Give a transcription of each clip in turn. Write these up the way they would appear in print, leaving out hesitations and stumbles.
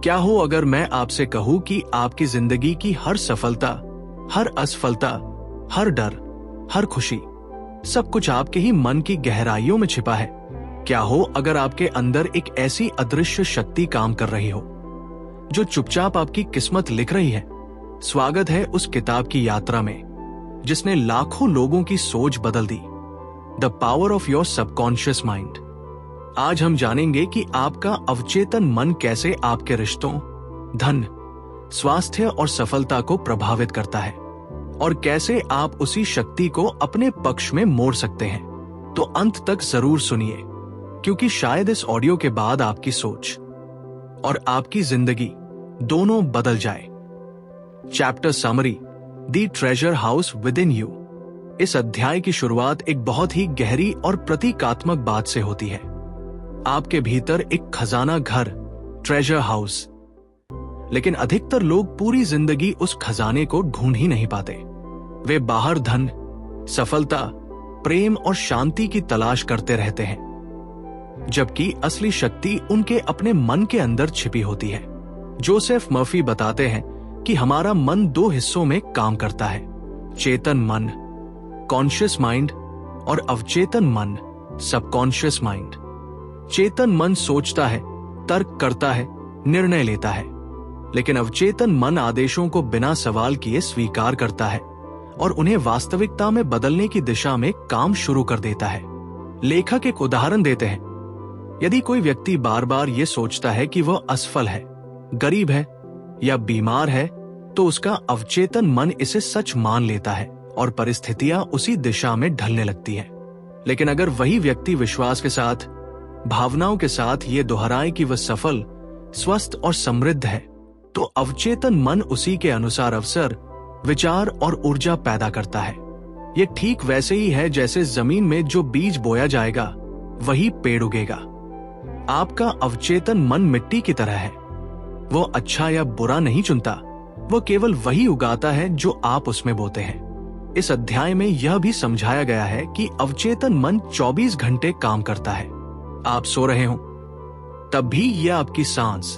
क्या हो अगर मैं आपसे कहूं कि आपकी जिंदगी की हर सफलता, हर असफलता, हर डर, हर खुशी, सब कुछ आपके ही मन की गहराइयों में छिपा है। क्या हो अगर आपके अंदर एक ऐसी अदृश्य शक्ति काम कर रही हो जो चुपचाप आपकी किस्मत लिख रही है। स्वागत है उस किताब की यात्रा में जिसने लाखों लोगों की सोच बदल दी, the power of your subconscious mind. आज हम जानेंगे कि आपका अवचेतन मन कैसे आपके रिश्तों, धन, स्वास्थ्य और सफलता को प्रभावित करता है और कैसे आप उसी शक्ति को अपने पक्ष में मोड़ सकते हैं। तो अंत तक जरूर सुनिए, क्योंकि शायद इस ऑडियो के बाद आपकी सोच और आपकी जिंदगी दोनों बदल जाए। Chapter summary, the treasure house with in you. इस अध्याय की शुरुआत एक बहुत ही गहरी और प्रतीकात्मक बात से होती है। आपके भीतर एक खजाना घर, ट्रेजर हाउस। लेकिन अधिकतर लोग पूरी जिंदगी उस खजाने को ढूंढ ही नहीं पाते। वे बाहर धन, सफलता, प्रेम और शांति की तलाश करते रहते हैं, जबकि असली शक्ति उनके अपने मन के अंदर छिपी होती है। जोसेफ मर्फी बताते हैं कि हमारा मन दो हिस्सों में काम करता है, चेतन मन, कॉन्शियस माइंड, और अवचेतन मन, सबकॉन्शियस माइंड। चेतन मन सोचता है, तर्क करता है, निर्णय लेता है, लेकिन अवचेतन मन आदेशों को बिना सवाल किए स्वीकार करता है और उन्हें वास्तविकता में बदलने की दिशा में काम शुरू कर देता है। लेखक एक उदाहरण देते हैं। यदि कोई व्यक्ति बार बार ये सोचता है कि वह असफल है, गरीब है या बीमार है, तो उसका अवचेतन मन इसे सच मान लेता है और परिस्थितियां उसी दिशा में ढलने लगती हैं। लेकिन अगर वही व्यक्ति विश्वास के साथ, भावनाओं के साथ ये दोहराए कि वह सफल, स्वस्थ और समृद्ध है, तो अवचेतन मन उसी के अनुसार अवसर, विचार और ऊर्जा पैदा करता है। ये ठीक वैसे ही है जैसे जमीन में जो बीज बोया जाएगा वही पेड़ उगेगा। आपका अवचेतन मन मिट्टी की तरह है। वो अच्छा या बुरा नहीं चुनता, वो केवल वही उगाता है जो आप उसमें बोते हैं। इस अध्याय में यह भी समझाया गया है कि अवचेतन मन 24 घंटे काम करता है। आप सो रहे हो तब भी यह आपकी सांस,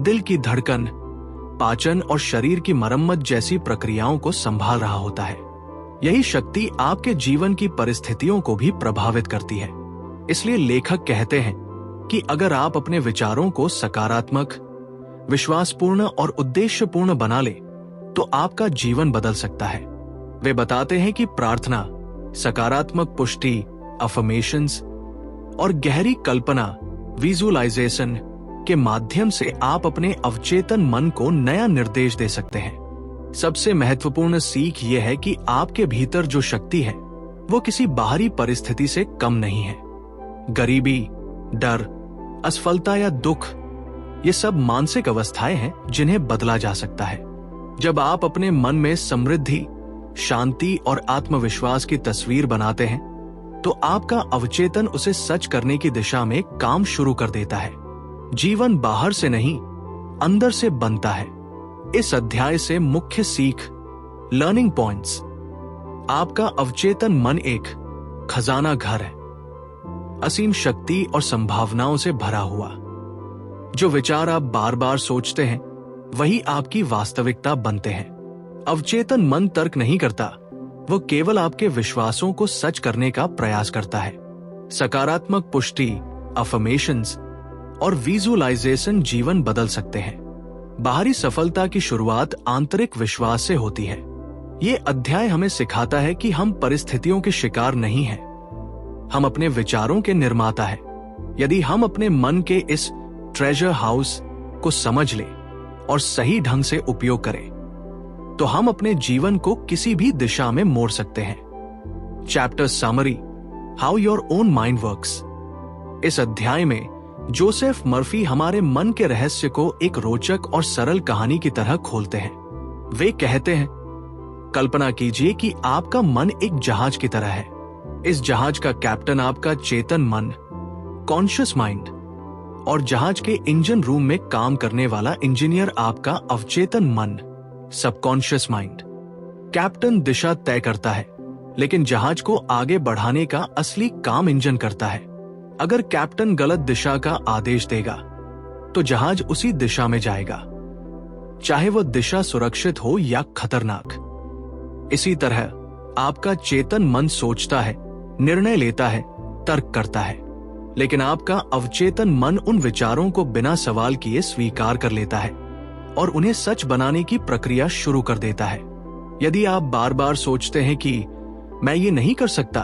दिल की धड़कन, पाचन और शरीर की मरम्मत जैसी प्रक्रियाओं को संभाल रहा होता है। यही शक्ति आपके जीवन की परिस्थितियों को भी प्रभावित करती है। इसलिए लेखक कहते हैं कि अगर आप अपने विचारों को सकारात्मक, विश्वासपूर्ण और उद्देश्यपूर्ण बना ले, तो आपका जीवन बदल सकता है। वे बताते हैं कि प्रार्थना, सकारात्मक पुष्टि, अफर्मेशंस और गहरी कल्पना, विजुअलाइजेशन के माध्यम से आप अपने अवचेतन मन को नया निर्देश दे सकते हैं। सबसे महत्वपूर्ण सीख यह है कि आपके भीतर जो शक्ति है वो किसी बाहरी परिस्थिति से कम नहीं है। गरीबी, डर, असफलता या दुख, ये सब मानसिक अवस्थाएं हैं जिन्हें बदला जा सकता है। जब आप अपने मन में समृद्धि, शांति और आत्मविश्वास की तस्वीर बनाते हैं, तो आपका अवचेतन उसे सच करने की दिशा में काम शुरू कर देता है। जीवन बाहर से नहीं, अंदर से बनता है। इस अध्याय से मुख्य सीख, लर्निंग पॉइंट्स। आपका अवचेतन मन एक खजाना घर है, असीम शक्ति और संभावनाओं से भरा हुआ। जो विचार आप बार बार सोचते हैं वही आपकी वास्तविकता बनते हैं। अवचेतन मन तर्क नहीं करता, वो केवल आपके विश्वासों को सच करने का प्रयास करता है। सकारात्मक पुष्टि, अफर्मेशंस और विजुअलाइजेशन जीवन बदल सकते हैं। बाहरी सफलता की शुरुआत आंतरिक विश्वास से होती है। ये अध्याय हमें सिखाता है कि हम परिस्थितियों के शिकार नहीं हैं, हम अपने विचारों के निर्माता हैं। यदि हम अपने मन के इस ट्रेजर हाउस को समझ लें और सही ढंग से उपयोग करें, तो हम अपने जीवन को किसी भी दिशा में मोड़ सकते हैं। Chapter summary, how your own mind works. इस अध्याय में जोसेफ मर्फी हमारे मन के रहस्य को एक रोचक और सरल कहानी की तरह खोलते हैं। वे कहते हैं, कल्पना कीजिए कि आपका मन एक जहाज की तरह है। इस जहाज का कैप्टन आपका चेतन मन, कॉन्शियस माइंड, और जहाज के इंजन रूम में काम करने वाला इंजीनियर आपका अवचेतन मन, सबकॉन्शियस माइंड। कैप्टन दिशा तय करता है, लेकिन जहाज को आगे बढ़ाने का असली काम इंजन करता है। अगर कैप्टन गलत दिशा का आदेश देगा तो जहाज उसी दिशा में जाएगा, चाहे वो दिशा सुरक्षित हो या खतरनाक। इसी तरह आपका चेतन मन सोचता है, निर्णय लेता है, तर्क करता है, लेकिन आपका अवचेतन मन उन विचारों को बिना सवाल किए स्वीकार कर लेता है और उन्हें सच बनाने की प्रक्रिया शुरू कर देता है। यदि आप बार बार सोचते हैं कि मैं ये नहीं कर सकता,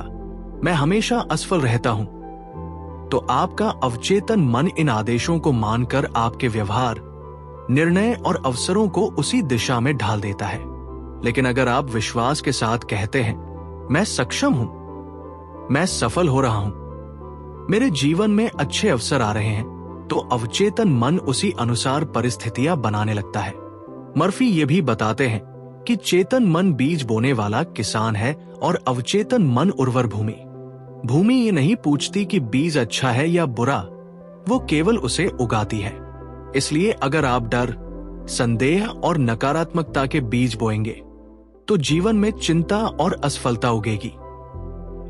मैं हमेशा असफल रहता हूं, तो आपका अवचेतन मन इन आदेशों को मानकर आपके व्यवहार, निर्णय और अवसरों को उसी दिशा में ढाल देता है। लेकिन अगर आप विश्वास के साथ कहते हैं, मैं सक्षम हूं, मैं सफल हो रहा हूं, मेरे जीवन में अच्छे अवसर आ रहे हैं, तो अवचेतन मन उसी अनुसार परिस्थितियां बनाने लगता है। मर्फी ये भी बताते हैं कि चेतन मन बीज बोने वाला किसान है और अवचेतन मन उर्वर भूमि। भूमि ये नहीं पूछती कि बीज अच्छा है या बुरा, वो केवल उसे उगाती है। इसलिए अगर आप डर, संदेह और नकारात्मकता के बीज बोएंगे, तो जीवन में चिंता और असफलता उगेगी।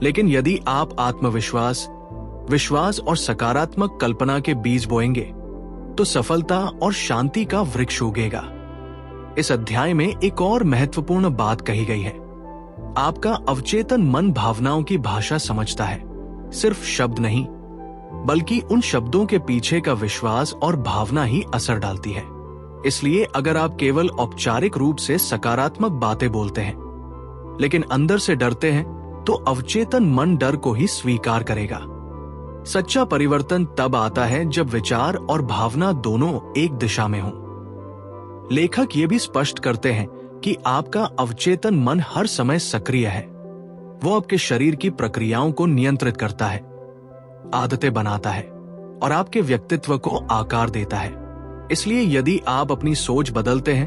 लेकिन यदि आप आत्मविश्वास, विश्वास और सकारात्मक कल्पना के बीज बोएंगे, तो सफलता और शांति का वृक्ष उगेगा। इस अध्याय में एक और महत्वपूर्ण बात कही गई है। आपका अवचेतन मन भावनाओं की भाषा समझता है, सिर्फ शब्द नहीं, बल्कि उन शब्दों के पीछे का विश्वास और भावना ही असर डालती है। इसलिए अगर आप केवल औपचारिक रूप से सकारात्मक बातें बोलते हैं, लेकिन अंदर से डरते हैं, तो अवचेतन मन डर को ही स्वीकार करेगा। सच्चा परिवर्तन तब आता है जब विचार और भावना दोनों एक दिशा में हों। लेखक ये भी स्पष्ट करते हैं कि आपका अवचेतन मन हर समय सक्रिय है। वो आपके शरीर की प्रक्रियाओं को नियंत्रित करता है, आदतें बनाता है और आपके व्यक्तित्व को आकार देता है। इसलिए यदि आप अपनी सोच बदलते हैं,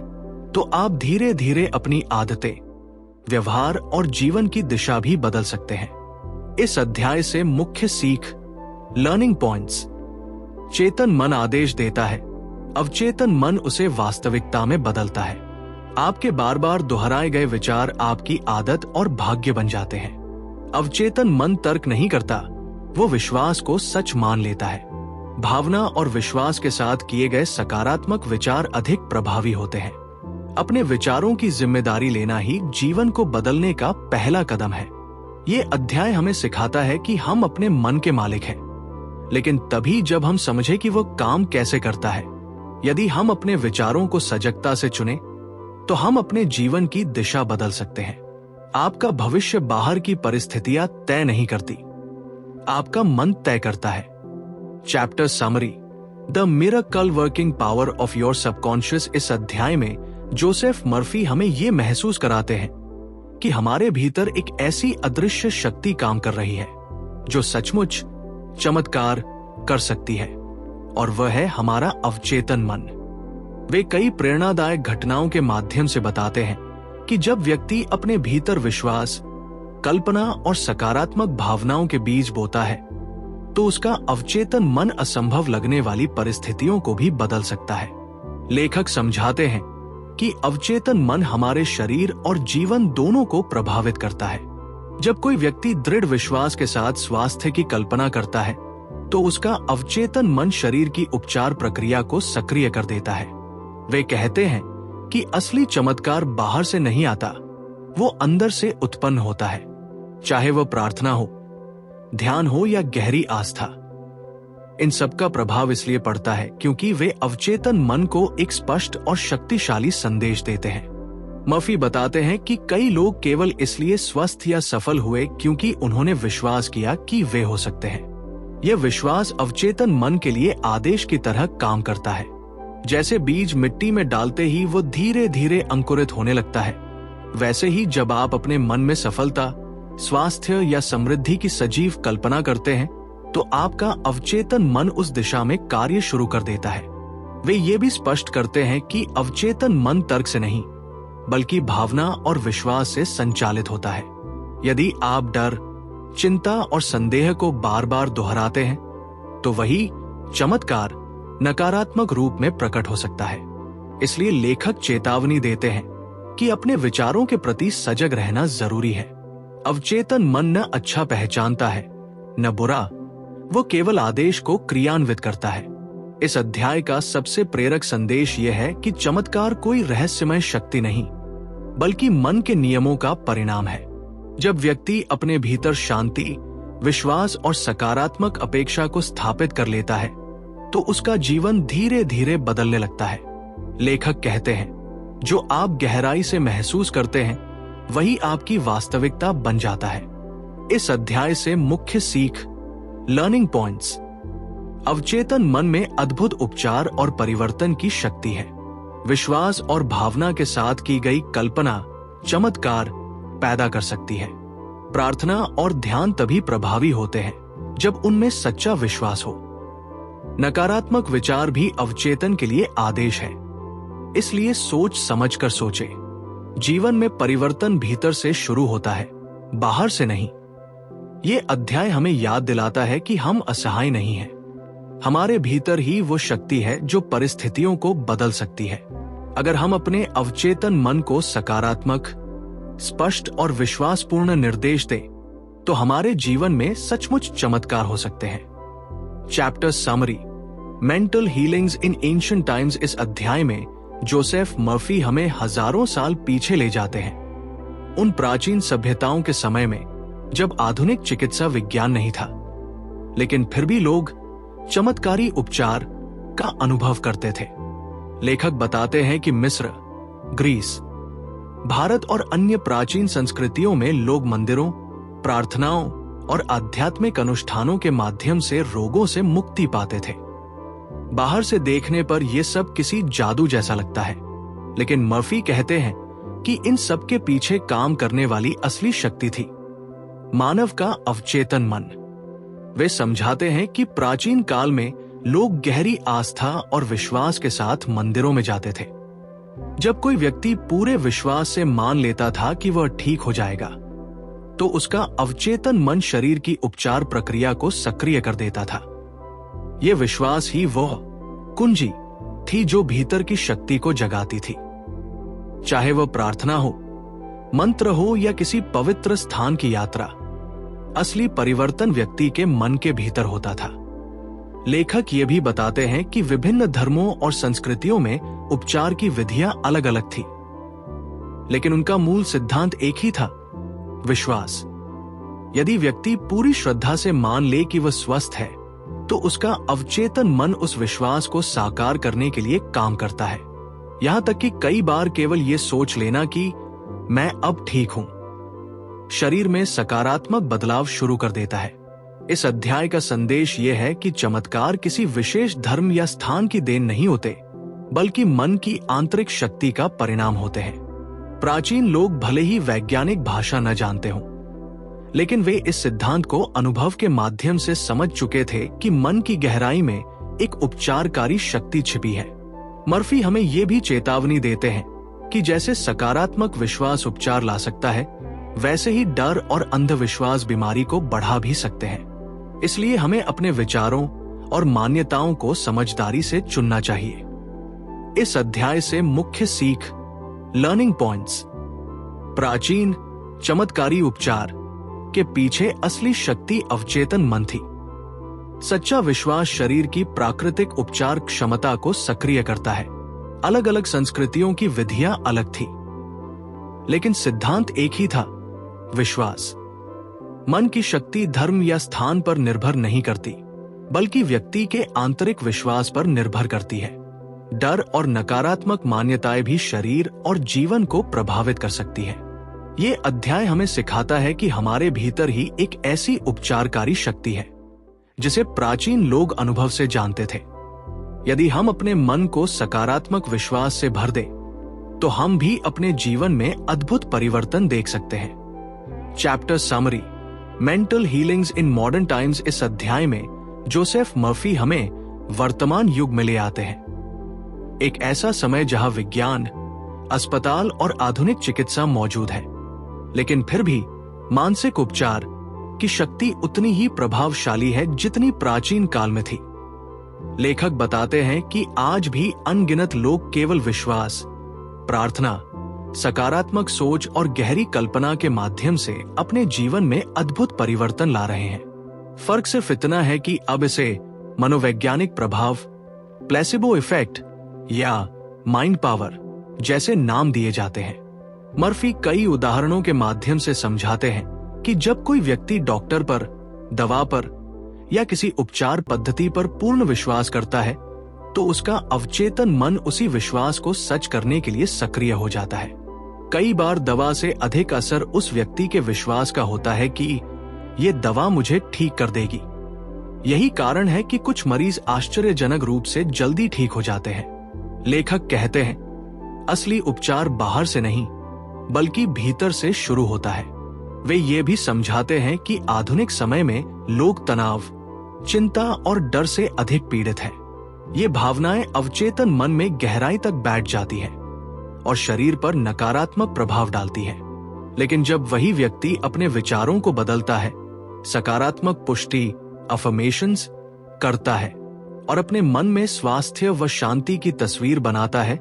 तो आप धीरे धीरे अपनी आदतें, व्यवहार और जीवन की दिशा भी बदल सकते हैं। इस अध्याय से मुख्य सीख, लर्निंग पॉइंट्स। चेतन मन आदेश देता है, अवचेतन मन उसे वास्तविकता में बदलता है। आपके बार बार दोहराए गए विचार आपकी आदत और भाग्य बन जाते हैं। अवचेतन मन तर्क नहीं करता, वो विश्वास को सच मान लेता है। भावना और विश्वास के साथ किए गए सकारात्मक विचार अधिक प्रभावी होते हैं। अपने विचारों की जिम्मेदारी लेना ही जीवन को बदलने का पहला कदम है। ये अध्याय हमें सिखाता है कि हम अपने मन के मालिक हैं, लेकिन तभी जब हम समझे कि वो काम कैसे करता है। यदि हम अपने विचारों को सजगता से चुने, तो हम अपने जीवन की दिशा बदल सकते हैं। आपका भविष्य बाहर की परिस्थितियां तय नहीं करती, आपका मन तय करता है। Chapter summary, the miracle working power of your subconscious. इस अध्याय में जोसेफ मर्फी हमें ये महसूस कराते हैं कि हमारे भीतर एक ऐसी अदृश्य शक्ति काम कर रही है जो सचमुच चमत्कार कर सकती है, और वह है हमारा अवचेतन मन। वे कई प्रेरणादायक घटनाओं के माध्यम से बताते हैं कि जब व्यक्ति अपने भीतर विश्वास, कल्पना और सकारात्मक भावनाओं के बीज बोता है, तो उसका अवचेतन मन असंभव लगने वाली परिस्थितियों को भी बदल सकता है। लेखक समझाते हैं कि अवचेतन मन हमारे शरीर और जीवन दोनों को प्रभावित करता है। जब कोई व्यक्ति दृढ़ विश्वास के साथ स्वास्थ्य की कल्पना करता है, तो उसका अवचेतन मन शरीर की उपचार प्रक्रिया को सक्रिय कर देता है। वे कहते हैं कि असली चमत्कार बाहर से नहीं आता, वो अंदर से उत्पन्न होता है, चाहे वह प्रार्थना हो, ध्यान हो या गहरी आस्था। इन सब का प्रभाव इसलिए पड़ता है क्योंकि वे अवचेतन मन को एक स्पष्ट और शक्तिशाली संदेश देते हैं। मर्फी बताते हैं कि कई लोग केवल इसलिए स्वस्थ या सफल हुए क्योंकि उन्होंने विश्वास किया कि वे हो सकते हैं। यह विश्वास अवचेतन मन के लिए आदेश की तरह काम करता है। जैसे बीज मिट्टी में डालते ही वो धीरे धीरे अंकुरित होने लगता है, वैसे ही जब आप अपने मन में सफलता, स्वास्थ्य या समृद्धि की सजीव कल्पना करते हैं, तो आपका अवचेतन मन उस दिशा में कार्य शुरू कर देता है। वे ये भी स्पष्ट करते हैं कि अवचेतन मन तर्क से नहीं, बल्कि भावना और विश्वास से संचालित होता है। यदि आप डर, चिंता और संदेह को बार बार दोहराते हैं, तो वही चमत्कार नकारात्मक रूप में प्रकट हो सकता है। इसलिए लेखक चेतावनी देते हैं कि अपने विचारों के प्रति सजग रहना जरूरी है। अवचेतन मन न अच्छा पहचानता है, न बुरा, वो केवल आदेश को क्रियान्वित करता है। इस अध्याय का सबसे प्रेरक संदेश यह है कि चमत्कार कोई रहस्यमय शक्ति नहीं, बल्कि मन के नियमों का परिणाम है। जब व्यक्ति अपने भीतर शांति, विश्वास और सकारात्मक अपेक्षा को स्थापित कर लेता है, तो उसका जीवन धीरे धीरे बदलने लगता है। लेखक कहते हैं, जो आप गहराई से महसूस करते हैं, वही आपकी वास्तविकता बन जाता है। इस अध्याय से मुख्य सीख, लर्निंग पॉइंट्स। अवचेतन मन में अद्भुत उपचार और परिवर्तन की शक्ति है। विश्वास और भावना के साथ की गई कल्पना चमत्कार पैदा कर सकती है। प्रार्थना और ध्यान तभी प्रभावी होते हैं जब उनमें सच्चा विश्वास हो। नकारात्मक विचार भी अवचेतन के लिए आदेश है, इसलिए सोच समझकर सोचें। जीवन में परिवर्तन भीतर से शुरू होता है, बाहर से नहीं। ये अध्याय हमें याद दिलाता है कि हम असहाय नहीं हैं। हमारे भीतर ही वो शक्ति है जो परिस्थितियों को बदल सकती है। अगर हम अपने अवचेतन मन को सकारात्मक, स्पष्ट और विश्वासपूर्ण निर्देश दें, तो हमारे जीवन में सचमुच चमत्कार हो सकते हैं। चैप्टर समरी, मेंटल हीलिंग्स इन एंशिएंट टाइम्स। इस अध्याय में जोसेफ मर्फी हमें हजारों साल पीछे ले जाते हैं, उन प्राचीन सभ्यताओं के समय में जब आधुनिक चिकित्सा विज्ञान नहीं था, लेकिन फिर भी लोग चमत्कारी उपचार का अनुभव करते थे। लेखक बताते हैं कि मिस्र, ग्रीस, भारत और अन्य प्राचीन संस्कृतियों में लोग मंदिरों, प्रार्थनाओं और आध्यात्मिक अनुष्ठानों के माध्यम से रोगों से मुक्ति पाते थे। बाहर से देखने पर यह सब किसी जादू जैसा लगता है, लेकिन मर्फी कहते हैं कि इन सब के पीछे काम करने वाली असली शक्ति थी मानव का अवचेतन मन। वे समझाते हैं कि प्राचीन काल में लोग गहरी आस्था और विश्वास के साथ मंदिरों में जाते थे। जब कोई व्यक्ति पूरे विश्वास से मान लेता था कि वह ठीक हो जाएगा, तो उसका अवचेतन मन शरीर की उपचार प्रक्रिया को सक्रिय कर देता था। यह विश्वास ही वह कुंजी थी जो भीतर की शक्ति को जगाती थी। चाहे वह प्रार्थना हो, मंत्र हो या किसी पवित्र स्थान की यात्रा, असली परिवर्तन व्यक्ति के मन के भीतर होता था। लेखक ये भी बताते हैं कि विभिन्न धर्मों और संस्कृतियों में उपचार की विधियां अलग अलग थी, लेकिन उनका मूल सिद्धांत एक ही था, विश्वास। यदि व्यक्ति पूरी श्रद्धा से मान ले कि वह स्वस्थ है, तो उसका अवचेतन मन उस विश्वास को साकार करने के लिए काम करता है। यहां तक कि कई बार केवल ये सोच लेना कि मैं अब ठीक हूं, शरीर में सकारात्मक बदलाव शुरू कर देता है। इस अध्याय का संदेश यह है कि चमत्कार किसी विशेष धर्म या स्थान की देन नहीं होते, बल्कि मन की आंतरिक शक्ति का परिणाम होते हैं। प्राचीन लोग भले ही वैज्ञानिक भाषा न जानते हों, लेकिन वे इस सिद्धांत को अनुभव के माध्यम से समझ चुके थे कि मन की गहराई में एक उपचारकारी शक्ति छिपी है। मर्फी हमें ये भी चेतावनी देते हैं कि जैसे सकारात्मक विश्वास उपचार ला सकता है, वैसे ही डर और अंधविश्वास बीमारी को बढ़ा भी सकते हैं। इसलिए हमें अपने विचारों और मान्यताओं को समझदारी से चुनना चाहिए। इस अध्याय से मुख्य सीख, लर्निंग पॉइंट्स। प्राचीन चमत्कारी उपचार के पीछे असली शक्ति अवचेतन मन थी। सच्चा विश्वास शरीर की प्राकृतिक उपचार क्षमता को सक्रिय करता है। अलग अलग संस्कृतियों की विधियां अलग थी, लेकिन सिद्धांत एक ही था, विश्वास। मन की शक्ति धर्म या स्थान पर निर्भर नहीं करती, बल्कि व्यक्ति के आंतरिक विश्वास पर निर्भर करती है। डर और नकारात्मक मान्यताएं भी शरीर और जीवन को प्रभावित कर सकती है। ये अध्याय हमें सिखाता है कि हमारे भीतर ही एक ऐसी उपचारकारी शक्ति है जिसे प्राचीन लोग अनुभव से जानते थे। यदि हम अपने मन को सकारात्मक विश्वास से भर दें, तो हम भी अपने जीवन में अद्भुत परिवर्तन देख सकते हैं। Chapter summary, mental healings in modern times. इस अध्याय में जोसेफ मर्फी हमें वर्तमान युग में ले आते हैं, एक ऐसा समय जहां विज्ञान, अस्पताल और आधुनिक चिकित्सा मौजूद है, लेकिन फिर भी मानसिक उपचार की शक्ति उतनी ही प्रभावशाली है जितनी प्राचीन काल में थी। लेखक बताते हैं कि आज भी अनगिनत लोग केवल विश्वास, प्रार्थना, सकारात्मक सोच और गहरी कल्पना के माध्यम से अपने जीवन में अद्भुत परिवर्तन ला रहे हैं। फर्क सिर्फ इतना है कि अब इसे मनोवैज्ञानिक प्रभाव प्लेसिबो इफेक्ट या माइंड पावर जैसे नाम दिए जाते हैं। मर्फी कई उदाहरणों के माध्यम से समझाते हैं कि जब कोई व्यक्ति डॉक्टर पर, दवा पर या किसी उपचार पद्धति पर पूर्ण विश्वास करता है तो उसका अवचेतन मन उसी विश्वास को सच करने के लिए सक्रिय हो जाता है। कई बार दवा से अधिक असर उस व्यक्ति के विश्वास का होता है कि ये दवा मुझे ठीक कर देगी। यही कारण है कि कुछ मरीज आश्चर्यजनक रूप से जल्दी ठीक हो जाते हैं। लेखक कहते हैं, असली उपचार बाहर से नहीं बल्कि भीतर से शुरू होता है। वे ये भी समझाते हैं कि आधुनिक समय में लोग तनाव, चिंता और डर से अधिक पीड़ित हैं। ये भावनाएं अवचेतन मन में गहराई तक बैठ जाती हैं और शरीर पर नकारात्मक प्रभाव डालती हैं। लेकिन जब वही व्यक्ति अपने विचारों को बदलता है, सकारात्मक पुष्टि अफर्मेशंस करता है और अपने मन में स्वास्थ्य व शांति की तस्वीर बनाता है,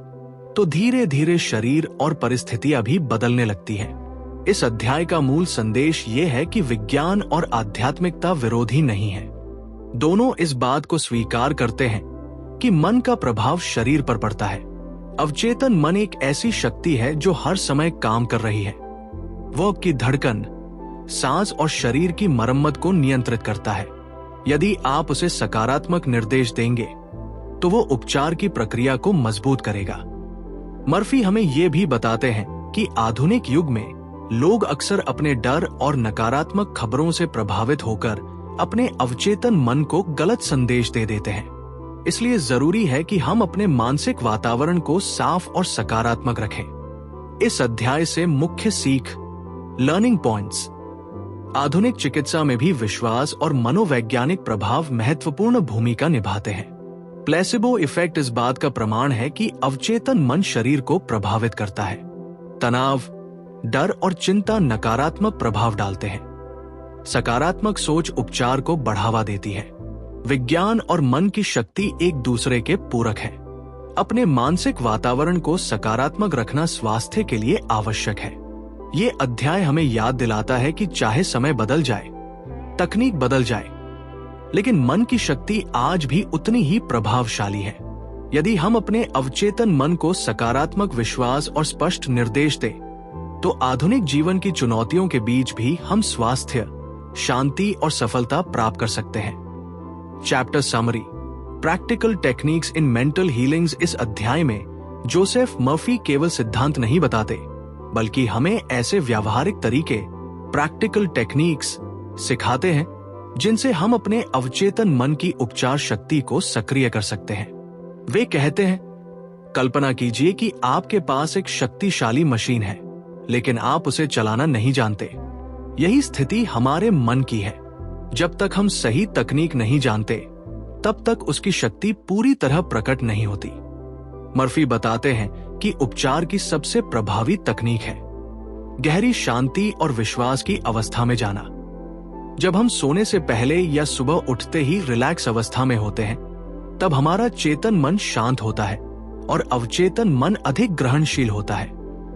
तो धीरे धीरे शरीर और परिस्थितियां भी बदलने लगती हैं। इस अध्याय का मूल संदेश ये है कि विज्ञान और आध्यात्मिकता विरोधी नहीं है। दोनों इस बात को स्वीकार करते हैं कि मन का प्रभाव शरीर पर पड़ता है। अवचेतन मन एक ऐसी शक्ति है जो हर समय काम कर रही है। वो आपकी धड़कन, सांस और शरीर की मरम्मत को नियंत्रित करता है। यदि आप उसे सकारात्मक निर्देश देंगे तो वो उपचार की प्रक्रिया को मजबूत करेगा। मर्फी हमें ये भी बताते हैं कि आधुनिक युग में लोग अक्सर अपने डर और नकारात्मक खबरों से प्रभावित होकर अपने अवचेतन मन को गलत संदेश दे देते हैं। इसलिए जरूरी है कि हम अपने मानसिक वातावरण को साफ और सकारात्मक रखें। इस अध्याय से मुख्य सीख, लर्निंग पॉइंट्स। आधुनिक चिकित्सा में भी विश्वास और मनोवैज्ञानिक प्रभाव महत्वपूर्ण भूमिका निभाते हैं। प्लेसिबो इफेक्ट इस बात का प्रमाण है कि अवचेतन मन शरीर को प्रभावित करता है। तनाव, डर और चिंता नकारात्मक प्रभाव डालते हैं। सकारात्मक सोच उपचार को बढ़ावा देती है। विज्ञान और मन की शक्ति एक दूसरे के पूरक है। अपने मानसिक वातावरण को सकारात्मक रखना स्वास्थ्य के लिए आवश्यक है। ये अध्याय हमें याद दिलाता है कि चाहे समय बदल जाए, तकनीक बदल जाए, लेकिन मन की शक्ति आज भी उतनी ही प्रभावशाली है। यदि हम अपने अवचेतन मन को सकारात्मक विश्वास और स्पष्ट निर्देश दें, तो आधुनिक जीवन की चुनौतियों के बीच भी हम स्वास्थ्य, शांति और सफलता प्राप्त कर सकते हैं। Chapter summary, practical techniques in mental healings. इस अध्याय में जोसेफ मर्फी केवल सिद्धांत नहीं बताते, बल्कि हमें ऐसे व्यावहारिक तरीके, प्रैक्टिकल टेक्निक्स सिखाते हैं जिनसे हम अपने अवचेतन मन की उपचार शक्ति को सक्रिय कर सकते हैं। वे कहते हैं, कल्पना कीजिए कि आपके पास एक शक्तिशाली मशीन है, लेकिन आप उसे चलाना नहीं जानते। यही स्थिति हमारे मन की है। जब तक हम सही तकनीक नहीं जानते, तब तक उसकी शक्ति पूरी तरह प्रकट नहीं होती। मर्फी बताते हैं कि उपचार की सबसे प्रभावी तकनीक है गहरी शांति और विश्वास की अवस्था में जाना। जब हम सोने से पहले या सुबह उठते ही रिलैक्स अवस्था में होते हैं, तब हमारा चेतन मन शांत होता है और अवचेतन मन अधिक ग्रहणशील होता है।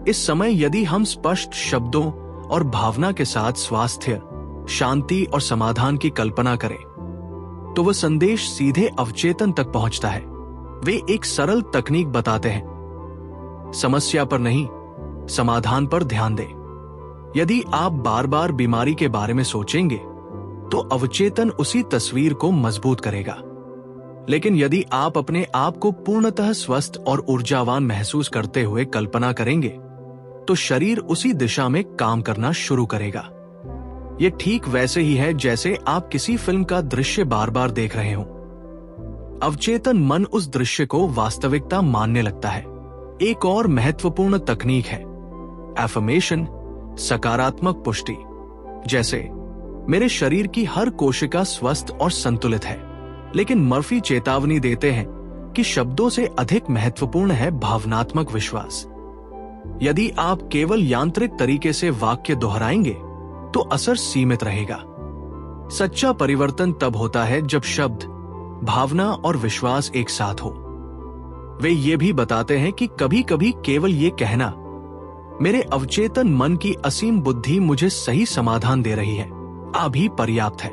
इस समय यदि हम स्पष्ट शब्दों और भावना के साथ स्वास्थ्य, शांति और समाधान की कल्पना करें, तो वह संदेश सीधे अवचेतन तक पहुंचता है। वे एक सरल तकनीक बताते हैं, समस्या पर नहीं, समाधान पर ध्यान दें। यदि आप बार बार बीमारी के बारे में सोचेंगे, तो अवचेतन उसी तस्वीर को मजबूत करेगा। लेकिन यदि आप अपने आप को पूर्णतः स्वस्थ और ऊर्जावान महसूस करते हुए कल्पना करेंगे, तो शरीर उसी दिशा में काम करना शुरू करेगा। ये ठीक वैसे ही है जैसे आप किसी फिल्म का दृश्य बार बार देख रहे हों। अवचेतन मन उस दृश्य को वास्तविकता मानने लगता है। एक और महत्वपूर्ण तकनीक है एफर्मेशन, सकारात्मक पुष्टि। जैसे, मेरे शरीर की हर कोशिका स्वस्थ और संतुलित है। लेकिन मर्फी चेतावनी देते हैं कि शब्दों से अधिक महत्वपूर्ण है भावनात्मक विश्वास। यदि आप केवल यांत्रिक तरीके से वाक्य दोहराएंगे, तो असर सीमित रहेगा। सच्चा परिवर्तन तब होता है जब शब्द, भावना और विश्वास एक साथ हो। वे ये भी बताते हैं कि कभी कभी केवल ये कहना, मेरे अवचेतन मन की असीम बुद्धि मुझे सही समाधान दे रही है, अभी पर्याप्त है।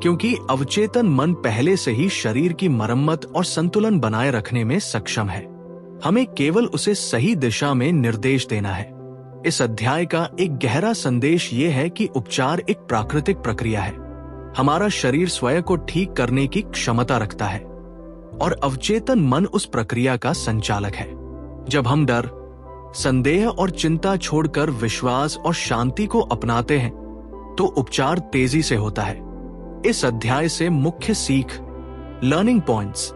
क्योंकि अवचेतन मन पहले से ही शरीर की मरम्मत और संतुलन बनाए रखने में सक्षम है। हमें केवल उसे सही दिशा में निर्देश देना है। इस अध्याय का एक गहरा संदेश ये है कि उपचार एक प्राकृतिक प्रक्रिया है। हमारा शरीर स्वयं को ठीक करने की क्षमता रखता है और अवचेतन मन उस प्रक्रिया का संचालक है। जब हम डर, संदेह और चिंता छोड़कर विश्वास और शांति को अपनाते हैं तो उपचार तेजी से होता है। इस अध्याय से मुख्य सीख, लर्निंग पॉइंट्स।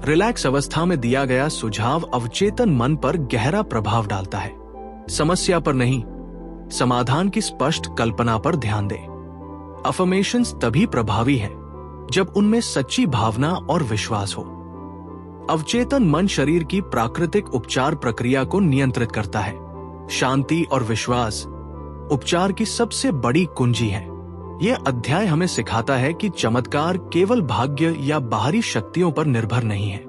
रिलैक्स अवस्था में दिया गया सुझाव अवचेतन मन पर गहरा प्रभाव डालता है। समस्या पर नहीं, समाधान की स्पष्ट कल्पना पर ध्यान दें। अफर्मेशंस तभी प्रभावी हैं जब उनमें सच्ची भावना और विश्वास हो। अवचेतन मन शरीर की प्राकृतिक उपचार प्रक्रिया को नियंत्रित करता है। शांति और विश्वास उपचार की सबसे बड़ी कुंजी है। यह अध्याय हमें सिखाता है कि चमत्कार केवल भाग्य या बाहरी शक्तियों पर निर्भर नहीं है।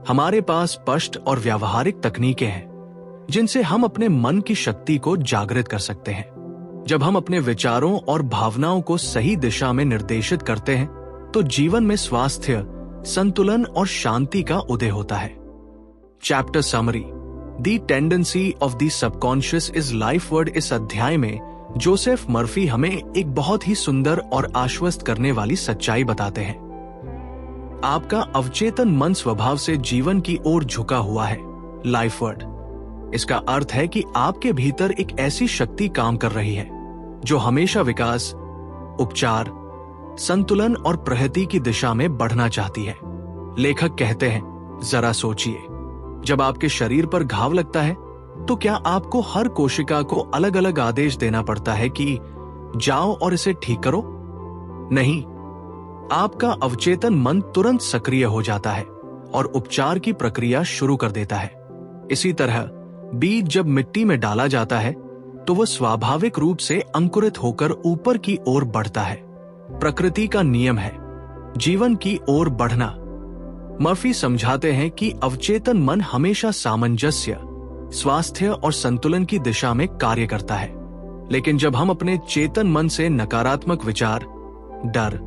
हमारे पास स्पष्ट और व्यावहारिक तकनीकें हैं जिनसे हम अपने मन की शक्ति को जागृत कर सकते हैं। जब हम अपने विचारों और भावनाओं को सही दिशा में निर्देशित करते हैं तो जीवन में स्वास्थ्य, संतुलन और शांति का उदय होता है। Chapter summary, the tendency of the subconscious is life word. इस अध्याय में जोसेफ मर्फी हमें एक बहुत ही सुंदर और आश्वस्त करने वाली सच्चाई बताते हैं। आपका अवचेतन मन स्वभाव से जीवन की ओर झुका हुआ है। लाइफ वर्ड, इसका अर्थ है कि आपके भीतर एक ऐसी शक्ति काम कर रही है जो हमेशा विकास, उपचार, संतुलन और प्रगति की दिशा में बढ़ना चाहती है। लेखक कहते हैं, जरा सोचिए, जब आपके शरीर पर घाव लगता है तो क्या आपको हर कोशिका को अलग अलग आदेश देना पड़ता है कि जाओ और इसे ठीक करो? नहीं, आपका अवचेतन मन तुरंत सक्रिय हो जाता है और उपचार की प्रक्रिया शुरू कर देता है। इसी तरह बीज जब मिट्टी में डाला जाता है तो वह स्वाभाविक रूप से अंकुरित होकर ऊपर की ओर बढ़ता है। प्रकृति का नियम है जीवन की ओर बढ़ना। मर्फी समझाते हैं कि अवचेतन मन हमेशा सामंजस्य, स्वास्थ्य और संतुलन की दिशा में कार्य करता है। लेकिन जब हम अपने चेतन मन से नकारात्मक विचार, डर,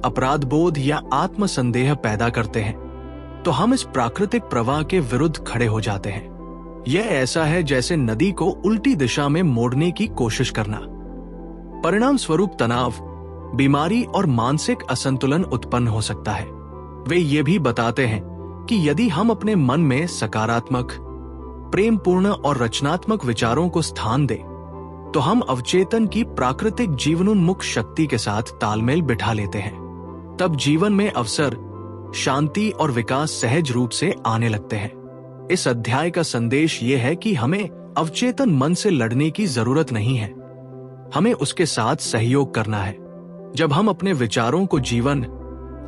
अपराध बोध या आत्मसंदेह पैदा करते हैं तो हम इस प्राकृतिक प्रवाह के विरुद्ध खड़े हो जाते हैं। यह ऐसा है जैसे नदी को उल्टी दिशा में मोड़ने की कोशिश करना। परिणाम स्वरूप तनाव, बीमारी और मानसिक असंतुलन उत्पन्न हो सकता है। वे ये भी बताते हैं कि यदि हम अपने मन में सकारात्मक, प्रेमपूर्ण और रचनात्मक विचारों को स्थान दें तो हम अवचेतन की प्राकृतिक जीवनोन्मुख शक्ति के साथ तालमेल बिठा लेते हैं। तब जीवन में अवसर, शांति और विकास सहज रूप से आने लगते हैं। इस अध्याय का संदेश यह है कि हमें अवचेतन मन से लड़ने की जरूरत नहीं है, हमें उसके साथ सहयोग करना है। जब हम अपने विचारों को जीवन,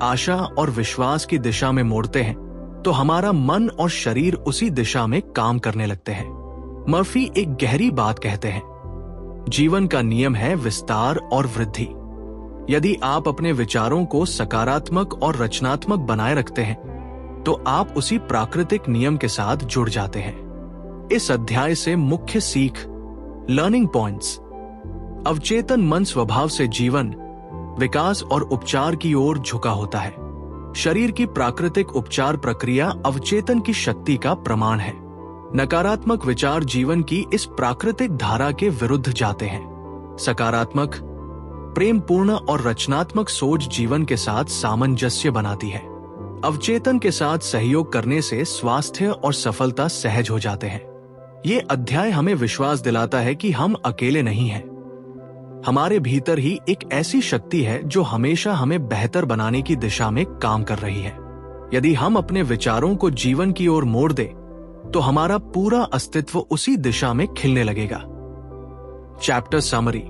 आशा और विश्वास की दिशा में मोड़ते हैं तो हमारा मन और शरीर उसी दिशा में काम करने लगते हैं। मर्फी एक गहरी बात कहते हैं, जीवन का नियम है विस्तार और वृद्धि। यदि आप अपने विचारों को सकारात्मक और रचनात्मक बनाए रखते हैं तो आप उसी प्राकृतिक नियम के साथ जुड़ जाते हैं। इस अध्याय से मुख्य सीख, लर्निंग पॉइंट्स। अवचेतन मन स्वभाव से जीवन, विकास और उपचार की ओर झुका होता है। शरीर की प्राकृतिक उपचार प्रक्रिया अवचेतन की शक्ति का प्रमाण है। नकारात्मक विचार जीवन की इस प्राकृतिक धारा के विरुद्ध जाते हैं। सकारात्मक, प्रेमपूर्ण और रचनात्मक सोच जीवन के साथ सामंजस्य बनाती है। अवचेतन के साथ सहयोग करने से स्वास्थ्य और सफलता सहज हो जाते हैं। ये अध्याय हमें विश्वास दिलाता है कि हम अकेले नहीं हैं। हमारे भीतर ही एक ऐसी शक्ति है जो हमेशा हमें बेहतर बनाने की दिशा में काम कर रही है। यदि हम अपने विचारों को जीवन की ओर मोड़ दें तो हमारा पूरा अस्तित्व उसी दिशा में खिलने लगेगा। Chapter summary,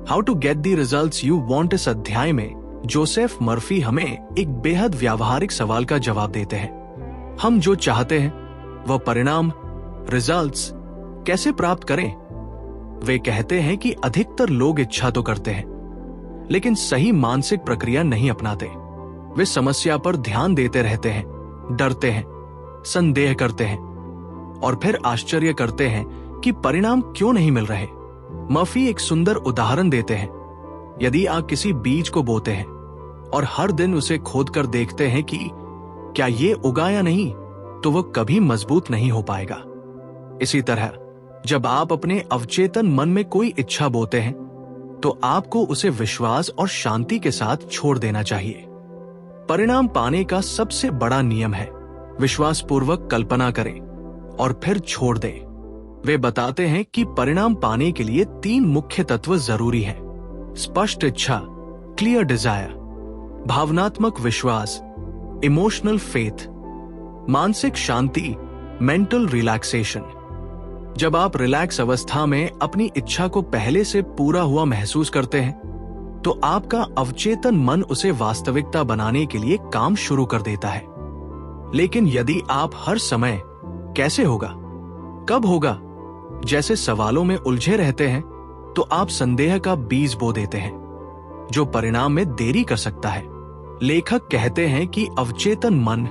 how to get the results you want. इस अध्याय में जोसेफ मर्फी हमें एक बेहद व्यावहारिक सवाल का जवाब देते हैं। हम जो चाहते हैं वह परिणाम, रिजल्ट्स कैसे प्राप्त करें? वे कहते हैं कि अधिकतर लोग इच्छा तो करते हैं लेकिन सही मानसिक प्रक्रिया नहीं अपनाते। वे समस्या पर ध्यान देते रहते हैं, डरते हैं, संदेह करते हैं और फिर आश्चर्य करते हैं कि परिणाम क्यों नहीं मिल रहे। मर्फी एक सुंदर उदाहरण देते हैं। यदि आप किसी बीज को बोते हैं और हर दिन उसे खोद कर देखते हैं कि क्या ये उगा या नहीं, तो वह कभी मजबूत नहीं हो पाएगा। इसी तरह जब आप अपने अवचेतन मन में कोई इच्छा बोते हैं तो आपको उसे विश्वास और शांति के साथ छोड़ देना चाहिए। परिणाम पाने का सबसे बड़ा नियम है विश्वासपूर्वक कल्पना करें और फिर छोड़ दें। वे बताते हैं कि परिणाम पाने के लिए 3 मुख्य तत्व जरूरी हैं: स्पष्ट इच्छा, क्लियर डिजायर, भावनात्मक विश्वास, इमोशनल फेथ, मानसिक शांति, मेंटल रिलैक्सेशन। जब आप रिलैक्स अवस्था में अपनी इच्छा को पहले से पूरा हुआ महसूस करते हैं तो आपका अवचेतन मन उसे वास्तविकता बनाने के लिए काम शुरू कर देता है। लेकिन यदि आप हर समय कैसे होगा, कब होगा जैसे सवालों में उलझे रहते हैं तो आप संदेह का बीज बो देते हैं जो परिणाम में देरी कर सकता है। लेखक कहते हैं कि अवचेतन मन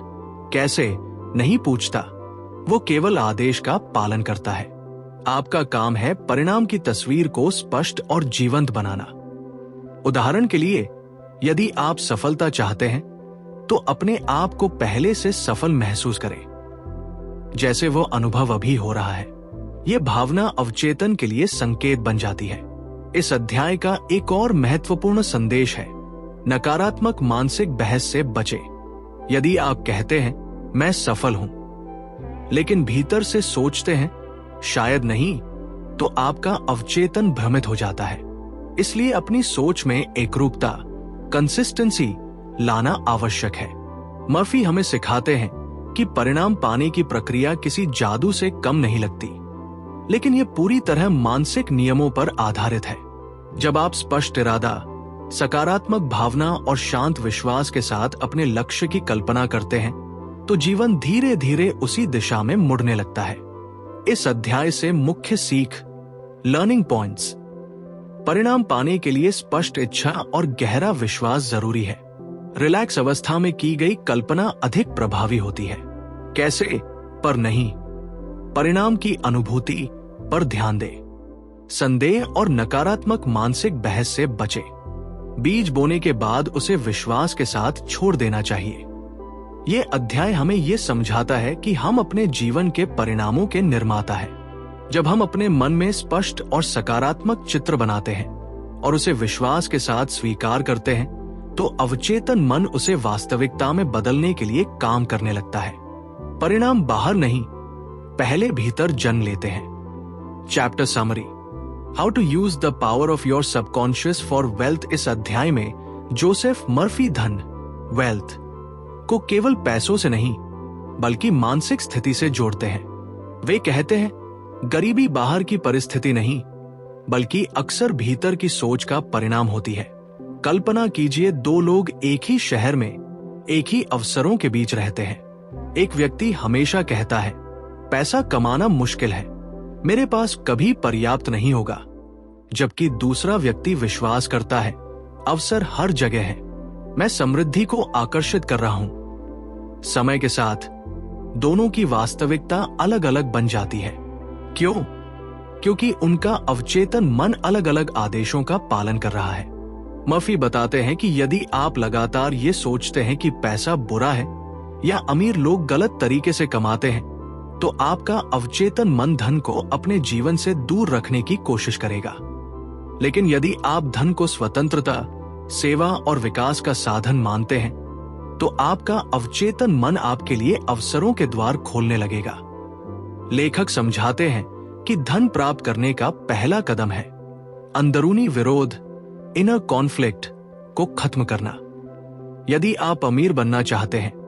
कैसे नहीं पूछता, वो केवल आदेश का पालन करता है। आपका काम है परिणाम की तस्वीर को स्पष्ट और जीवंत बनाना। उदाहरण के लिए, यदि आप सफलता चाहते हैं तो अपने आप को पहले से सफल महसूस करें जैसे वो अनुभव अभी हो रहा है। ये भावना अवचेतन के लिए संकेत बन जाती है। इस अध्याय का एक और महत्वपूर्ण संदेश है नकारात्मक मानसिक बहस से बचें। यदि आप कहते हैं मैं सफल हूं लेकिन भीतर से सोचते हैं शायद नहीं, तो आपका अवचेतन भ्रमित हो जाता है। इसलिए अपनी सोच में एकरूपता, कंसिस्टेंसी लाना आवश्यक है। मर्फी हमें सिखाते हैं कि परिणाम पाने की प्रक्रिया किसी जादू से कम नहीं लगती, लेकिन यह पूरी तरह मानसिक नियमों पर आधारित है। जब आप स्पष्ट इरादा, सकारात्मक भावना और शांत विश्वास के साथ अपने लक्ष्य की कल्पना करते हैं तो जीवन धीरे धीरे उसी दिशा में मुड़ने लगता है। इस अध्याय से मुख्य सीख, लर्निंग पॉइंट्स। परिणाम पाने के लिए स्पष्ट इच्छा और गहरा विश्वास जरूरी है। रिलैक्स अवस्था में की गई कल्पना अधिक प्रभावी होती है। कैसे पर नहीं, परिणाम की अनुभूति पर ध्यान दें। संदेह और नकारात्मक मानसिक बहस से बचें। बीज बोने के बाद उसे विश्वास के साथ छोड़ देना चाहिए। ये अध्याय हमें ये समझाता है कि हम अपने जीवन के परिणामों के निर्माता हैं। जब हम अपने मन में स्पष्ट और सकारात्मक चित्र बनाते हैं और उसे विश्वास के साथ स्वीकार करते हैं तो अवचेतन मन उसे वास्तविकता में बदलने के लिए काम करने लगता है। परिणाम बाहर नहीं, पहले भीतर जन्म लेते हैं। Chapter summary, how to use the power of your subconscious for wealth. इस अध्याय में जोसेफ मर्फी धन, वेल्थ को केवल पैसों से नहीं बल्कि मानसिक स्थिति से जोड़ते हैं। वे कहते हैं गरीबी बाहर की परिस्थिति नहीं बल्कि अक्सर भीतर की सोच का परिणाम होती है। कल्पना कीजिए, 2 लोग एक ही शहर में एक ही अवसरों के बीच रहते हैं। एक व्यक्ति हमेशा कहता है पैसा कमाना मुश्किल है, मेरे पास कभी पर्याप्त नहीं होगा, जबकि दूसरा व्यक्ति विश्वास करता है अवसर हर जगह है, मैं समृद्धि को आकर्षित कर रहा हूं। समय के साथ दोनों की वास्तविकता अलग अलग बन जाती है। क्यों? क्योंकि उनका अवचेतन मन अलग अलग आदेशों का पालन कर रहा है। मर्फी बताते हैं कि यदि आप लगातार ये सोचते हैं कि पैसा बुरा है या अमीर लोग गलत तरीके से कमाते हैं तो आपका अवचेतन मन धन को अपने जीवन से दूर रखने की कोशिश करेगा। लेकिन यदि आप धन को स्वतंत्रता, सेवा और विकास का साधन मानते हैं तो आपका अवचेतन मन आपके लिए अवसरों के द्वार खोलने लगेगा। लेखक समझाते हैं कि धन प्राप्त करने का पहला कदम है अंदरूनी विरोध, इनर कॉन्फ्लिक्ट को खत्म करना। यदि आप अमीर बनना चाहते हैं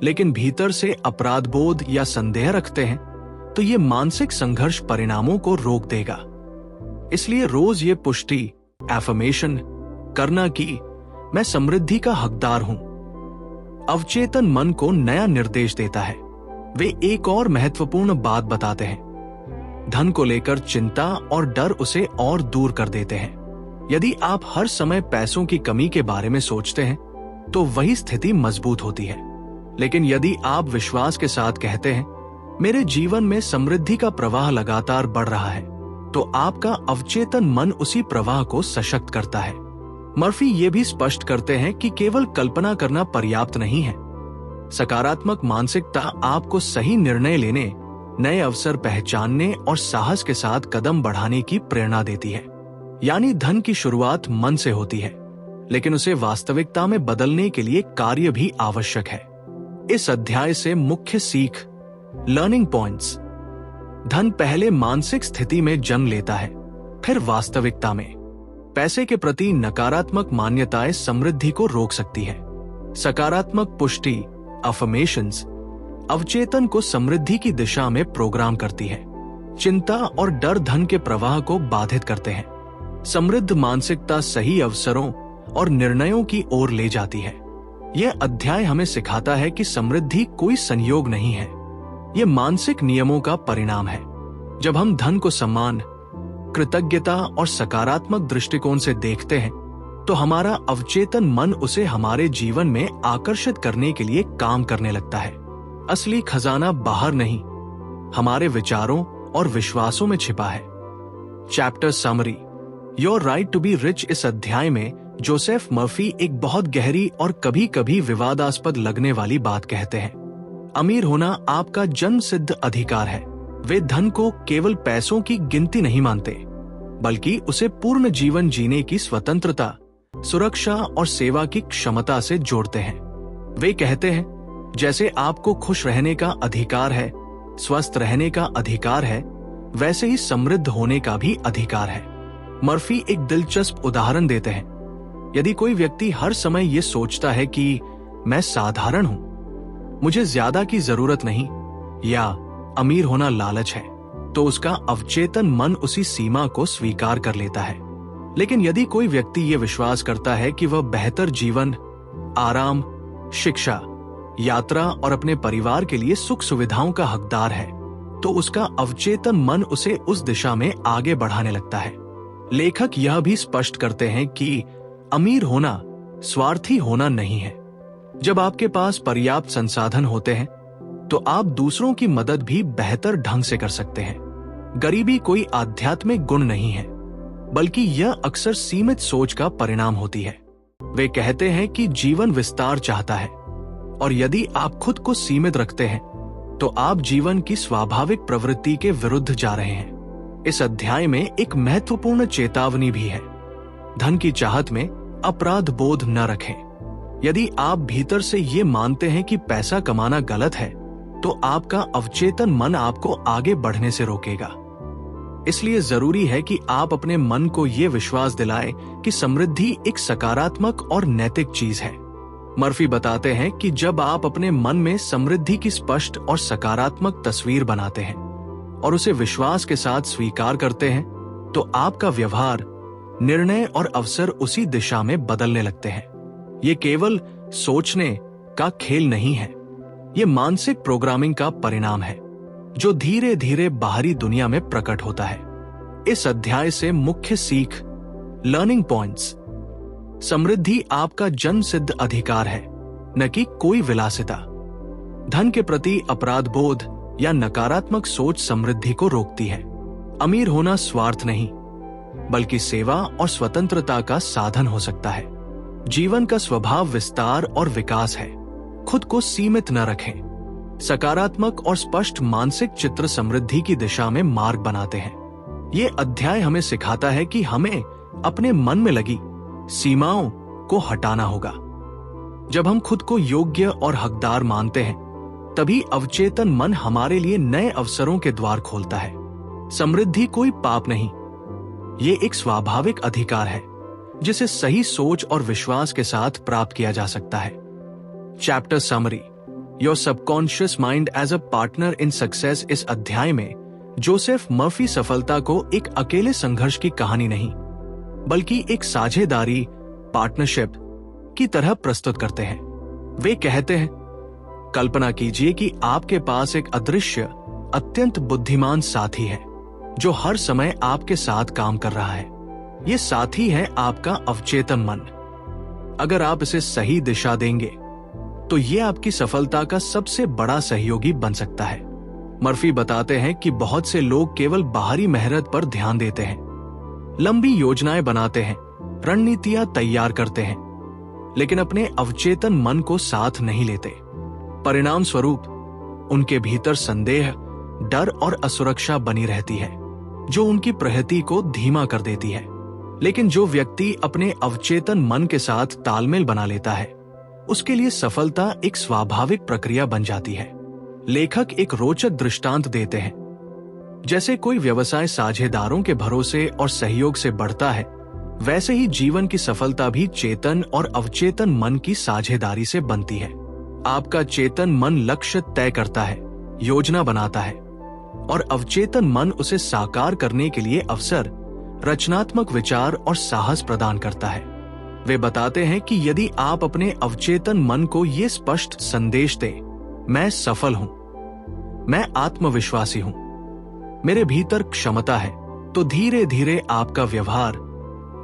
लेकिन भीतर से अपराध बोध या संदेह रखते हैं तो ये मानसिक संघर्ष परिणामों को रोक देगा। इसलिए रोज ये पुष्टि, एफर्मेशन करना कि मैं समृद्धि का हकदार हूं, अवचेतन मन को नया निर्देश देता है। वे एक और महत्वपूर्ण बात बताते हैं, धन को लेकर चिंता और डर उसे और दूर कर देते हैं। यदि आप हर समय पैसों की कमी के बारे में सोचते हैं तो वही स्थिति मजबूत होती है। लेकिन यदि आप विश्वास के साथ कहते हैं मेरे जीवन में समृद्धि का प्रवाह लगातार बढ़ रहा है, तो आपका अवचेतन मन उसी प्रवाह को सशक्त करता है। मर्फी ये भी स्पष्ट करते हैं कि केवल कल्पना करना पर्याप्त नहीं है। सकारात्मक मानसिकता आपको सही निर्णय लेने, नए अवसर पहचानने और साहस के साथ कदम बढ़ाने की प्रेरणा देती है। यानी धन की शुरुआत मन से होती है, लेकिन उसे वास्तविकता में बदलने के लिए कार्य भी आवश्यक है। इस अध्याय से मुख्य सीख, लर्निंग पॉइंट्स। धन पहले मानसिक स्थिति में जन्म लेता है, फिर वास्तविकता में। पैसे के प्रति नकारात्मक मान्यताएं समृद्धि को रोक सकती है। सकारात्मक पुष्टि, अफर्मेशंस, अवचेतन को समृद्धि की दिशा में प्रोग्राम करती है। चिंता और डर धन के प्रवाह को बाधित करते हैं। समृद्ध मानसिकता सही अवसरों और निर्णयों की ओर ले जाती है। यह अध्याय हमें सिखाता है कि समृद्धि कोई संयोग नहीं है, यह मानसिक नियमों का परिणाम है। जब हम धन को सम्मान, कृतज्ञता और सकारात्मक दृष्टिकोण से देखते हैं, तो हमारा अवचेतन मन उसे हमारे जीवन में आकर्षित करने के लिए काम करने लगता है। असली खजाना बाहर नहीं, हमारे विचारों और विश्वासों में छिपा है। Chapter summary, your right to be rich. इस अध्याय में जोसेफ मर्फी एक बहुत गहरी और कभी कभी विवादास्पद लगने वाली बात कहते हैं। अमीर होना आपका जन्म सिद्ध अधिकार है। वे धन को केवल पैसों की गिनती नहीं मानते, बल्कि उसे पूर्ण जीवन जीने की स्वतंत्रता, सुरक्षा और सेवा की क्षमता से जोड़ते हैं। वे कहते हैं, जैसे आपको खुश रहने का अधिकार है, स्वस्थ रहने का अधिकार है, वैसे ही समृद्ध होने का भी अधिकार है। मर्फी एक दिलचस्प उदाहरण देते हैं। यदि कोई व्यक्ति हर समय ये सोचता है कि मैं साधारण हूं, मुझे ज्यादा की जरूरत नहीं, या अमीर होना लालच है, तो उसका अवचेतन मन उसी सीमा को स्वीकार कर लेता है। लेकिन यदि कोई व्यक्ति ये विश्वास करता है कि वह बेहतर जीवन, आराम, शिक्षा, यात्रा और अपने परिवार के लिए सुख सुविधाओं का हकदार है, तो उसका अवचेतन मन उसे उस दिशा में आगे बढ़ाने लगता है। लेखक यह भी स्पष्ट करते हैं कि अमीर होना स्वार्थी होना नहीं है। जब आपके पास पर्याप्त संसाधन होते हैं, तो आप दूसरों की मदद भी बेहतर ढंग से कर सकते हैं। गरीबी कोई आध्यात्मिक गुण नहीं है, बल्कि यह अक्सर सीमित सोच का परिणाम होती है। वे कहते हैं कि जीवन विस्तार चाहता है, और यदि आप खुद को सीमित रखते हैं, तो आप जीवन की स्वाभाविक प्रवृत्ति के विरुद्ध जा रहे हैं। इस अध्याय में एक महत्वपूर्ण चेतावनी भी है। धन की चाहत में अपराध बोध न रखें। यदि आप भीतर से ये मानते हैं कि पैसा कमाना गलत है, तो आपका अवचेतन मन आपको आगे बढ़ने से रोकेगा। इसलिए जरूरी है कि आप अपने मन को ये विश्वास दिलाएं कि समृद्धि एक सकारात्मक और नैतिक चीज है। मर्फी बताते हैं कि जब आप अपने मन में समृद्धि की स्पष्ट और सकारात्मक तस्वीर बनाते हैं और उसे विश्वास के साथ स्वीकार करते हैं, तो आपका व्यवहार, निर्णय और अवसर उसी दिशा में बदलने लगते हैं। ये केवल सोचने का खेल नहीं है, ये मानसिक प्रोग्रामिंग का परिणाम है, जो धीरे धीरे बाहरी दुनिया में प्रकट होता है। इस अध्याय से मुख्य सीख, लर्निंग पॉइंट्स। समृद्धि आपका जन्म सिद्ध अधिकार है, न कि कोई विलासिता। धन के प्रति अपराध बोध या नकारात्मक सोच समृद्धि को रोकती है। अमीर होना स्वार्थ नहीं, बल्कि सेवा और स्वतंत्रता का साधन हो सकता है। जीवन का स्वभाव विस्तार और विकास है। खुद को सीमित न रखें। सकारात्मक और स्पष्ट मानसिक चित्र समृद्धि की दिशा में मार्ग बनाते हैं। ये अध्याय हमें सिखाता है कि हमें अपने मन में लगी सीमाओं को हटाना होगा। जब हम खुद को योग्य और हकदार मानते हैं, तभी अवचेतन मन हमारे लिए नए अवसरों के द्वार खोलता है। समृद्धि कोई पाप नहीं, ये एक स्वाभाविक अधिकार है, जिसे सही सोच और विश्वास के साथ प्राप्त किया जा सकता है। Chapter summary, your subconscious mind as a partner in success. इस अध्याय में जोसेफ मर्फी सफलता को एक अकेले संघर्ष की कहानी नहीं, बल्कि एक साझेदारी, पार्टनरशिप की तरह प्रस्तुत करते हैं। वे कहते हैं, कल्पना कीजिए कि आपके पास एक अदृश्य, अत्यंत बुद्धिमान साथी है, जो हर समय आपके साथ काम कर रहा है। ये साथी है आपका अवचेतन मन। अगर आप इसे सही दिशा देंगे, तो ये आपकी सफलता का सबसे बड़ा सहयोगी बन सकता है। मर्फी बताते हैं कि बहुत से लोग केवल बाहरी मेहनत पर ध्यान देते हैं, लंबी योजनाएं बनाते हैं, रणनीतियां तैयार करते हैं, लेकिन अपने अवचेतन मन को साथ नहीं लेते। परिणाम स्वरूप उनके भीतर संदेह, डर और असुरक्षा बनी रहती है, जो उनकी प्रगति को धीमा कर देती है। लेकिन जो व्यक्ति अपने अवचेतन मन के साथ तालमेल बना लेता है, उसके लिए सफलता एक स्वाभाविक प्रक्रिया बन जाती है। लेखक एक रोचक दृष्टांत देते हैं। जैसे कोई व्यवसाय साझेदारों के भरोसे और सहयोग से बढ़ता है, वैसे ही जीवन की सफलता भी चेतन और अवचेतन मन की साझेदारी से बनती है। आपका चेतन मन लक्ष्य तय करता है, योजना बनाता है, और अवचेतन मन उसे साकार करने के लिए अवसर, रचनात्मक विचार और साहस प्रदान करता है। वे बताते हैं कि यदि आप अपने अवचेतन मन को ये स्पष्ट संदेश दें, मैं सफल हूं, मैं आत्मविश्वासी हूं, मेरे भीतर क्षमता है, तो धीरे धीरे आपका व्यवहार,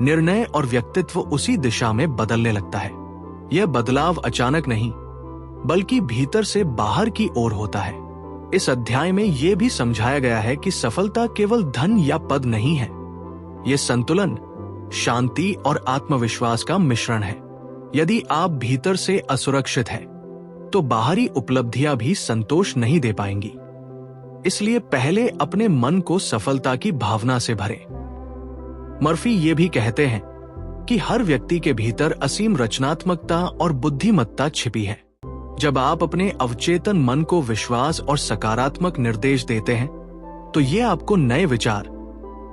निर्णय और व्यक्तित्व उसी दिशा में बदलने लगता है। यह बदलाव अचानक नहीं, बल्कि भीतर से बाहर की ओर होता है। इस अध्याय में यह भी समझाया गया है कि सफलता केवल धन या पद नहीं है। यह संतुलन, शांति और आत्मविश्वास का मिश्रण है। यदि आप भीतर से असुरक्षित हैं, तो बाहरी उपलब्धियां भी संतोष नहीं दे पाएंगी। इसलिए पहले अपने मन को सफलता की भावना से भरें। मर्फी ये भी कहते हैं कि हर व्यक्ति के भीतर असीम रचनात्मकता और बुद्धिमत्ता छिपी है। जब आप अपने अवचेतन मन को विश्वास और सकारात्मक निर्देश देते हैं, तो ये आपको नए विचार,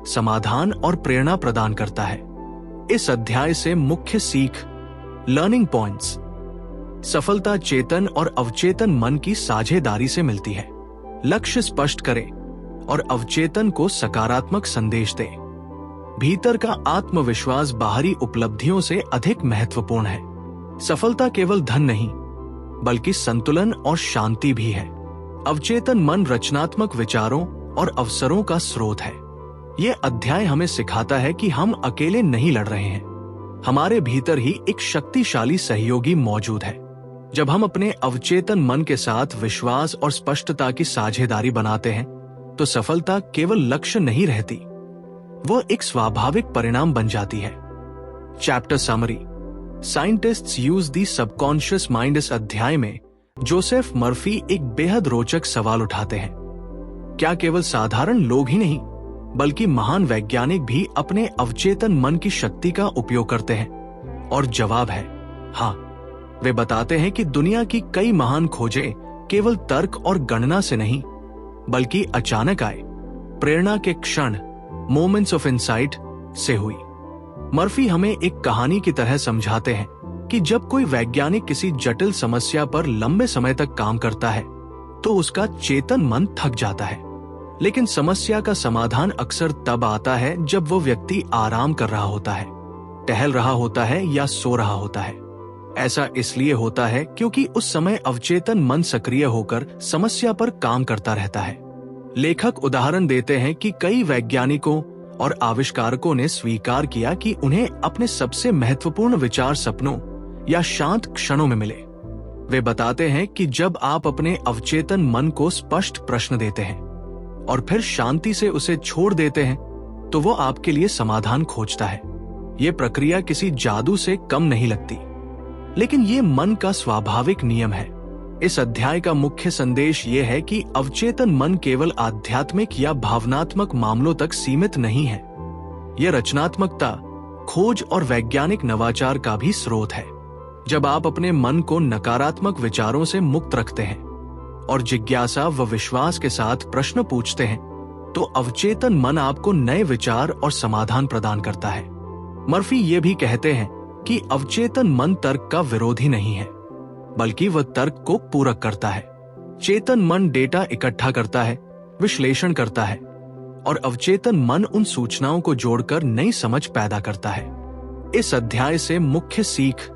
समाधान और प्रेरणा प्रदान करता है। इस अध्याय से मुख्य सीख, लर्निंग पॉइंट्स। सफलता चेतन और अवचेतन मन की साझेदारी से मिलती है। लक्ष्य स्पष्ट करें और अवचेतन को सकारात्मक संदेश दें। भीतर का आत्मविश्वास बाहरी उपलब्धियों से अधिक महत्वपूर्ण है। सफलता केवल धन नहीं, बल्कि संतुलन और शांति भी है। अवचेतन मन रचनात्मक विचारों और अवसरों का स्रोत है। यह अध्याय हमें सिखाता है कि हम अकेले नहीं लड़ रहे हैं। हमारे भीतर ही एक शक्तिशाली सहयोगी मौजूद है। जब हम अपने अवचेतन मन के साथ विश्वास और स्पष्टता की साझेदारी बनाते हैं, तो सफलता केवल लक्ष्य नहीं रहती, वह एक स्वाभाविक परिणाम बन जाती है। Chapter summary. Scientists use the subconscious mind. इस अध्याय में जोसेफ मर्फी एक बेहद रोचक सवाल उठाते हैं। क्या केवल साधारण लोग ही नहीं, बल्कि महान वैज्ञानिक भी अपने अवचेतन मन की शक्ति का उपयोग करते हैं? और जवाब है हाँ। वे बताते हैं कि दुनिया की कई महान खोजें केवल तर्क और गणना से नहीं, बल्कि अचानक आए, प्रेरणा के क्षण, मोमेंट्स ऑफ इंसाइट से हुई। मर्फी हमें एक कहानी की तरह समझाते हैं कि जब कोई वैज्ञानिक किसी जटिल समस्या पर लंबे समय तक काम करता है, तो उसका चेतन मन थक जाता है। लेकिन समस्या का समाधान अक्सर तब आता है जब वो व्यक्ति आराम कर रहा होता है, टहल रहा होता है या सो रहा होता है। ऐसा इसलिए होता है क्योंकि उस समय अवचेतन मन सक्रिय होकर समस्या पर काम करता रहता है। लेखक उदाहरण देते हैं कि कई वैज्ञानिकों और आविष्कारकों ने स्वीकार किया कि उन्हें अपने सबसे महत्वपूर्ण विचार सपनों या शांत क्षणों में मिले। वे बताते हैं कि जब आप अपने अवचेतन मन को स्पष्ट प्रश्न देते हैं और फिर शांति से उसे छोड़ देते हैं, तो वो आपके लिए समाधान खोजता है। ये प्रक्रिया किसी जादू से कम नहीं लगती, लेकिन ये मन का स्वाभाविक नियम है। इस अध्याय का मुख्य संदेश ये है कि अवचेतन मन केवल आध्यात्मिक या भावनात्मक मामलों तक सीमित नहीं है। यह रचनात्मकता, खोज और वैज्ञानिक नवाचार का भी स्रोत है। जब आप अपने मन को नकारात्मक विचारों से मुक्त रखते हैं और जिज्ञासा व विश्वास के साथ प्रश्न पूछते हैं, तो अवचेतन मन आपको नए विचार और समाधान प्रदान करता है। मर्फी ये भी कहते हैं कि अवचेतन मन तर्क का विरोधी नहीं है, बल्कि वह तर्क को पूरक करता है। चेतन मन डेटा इकट्ठा करता है, विश्लेषण करता है, और अवचेतन मन उन सूचनाओं को जोड़कर नई समझ पैदा करता है। इस अध्याय से मुख्य सीख,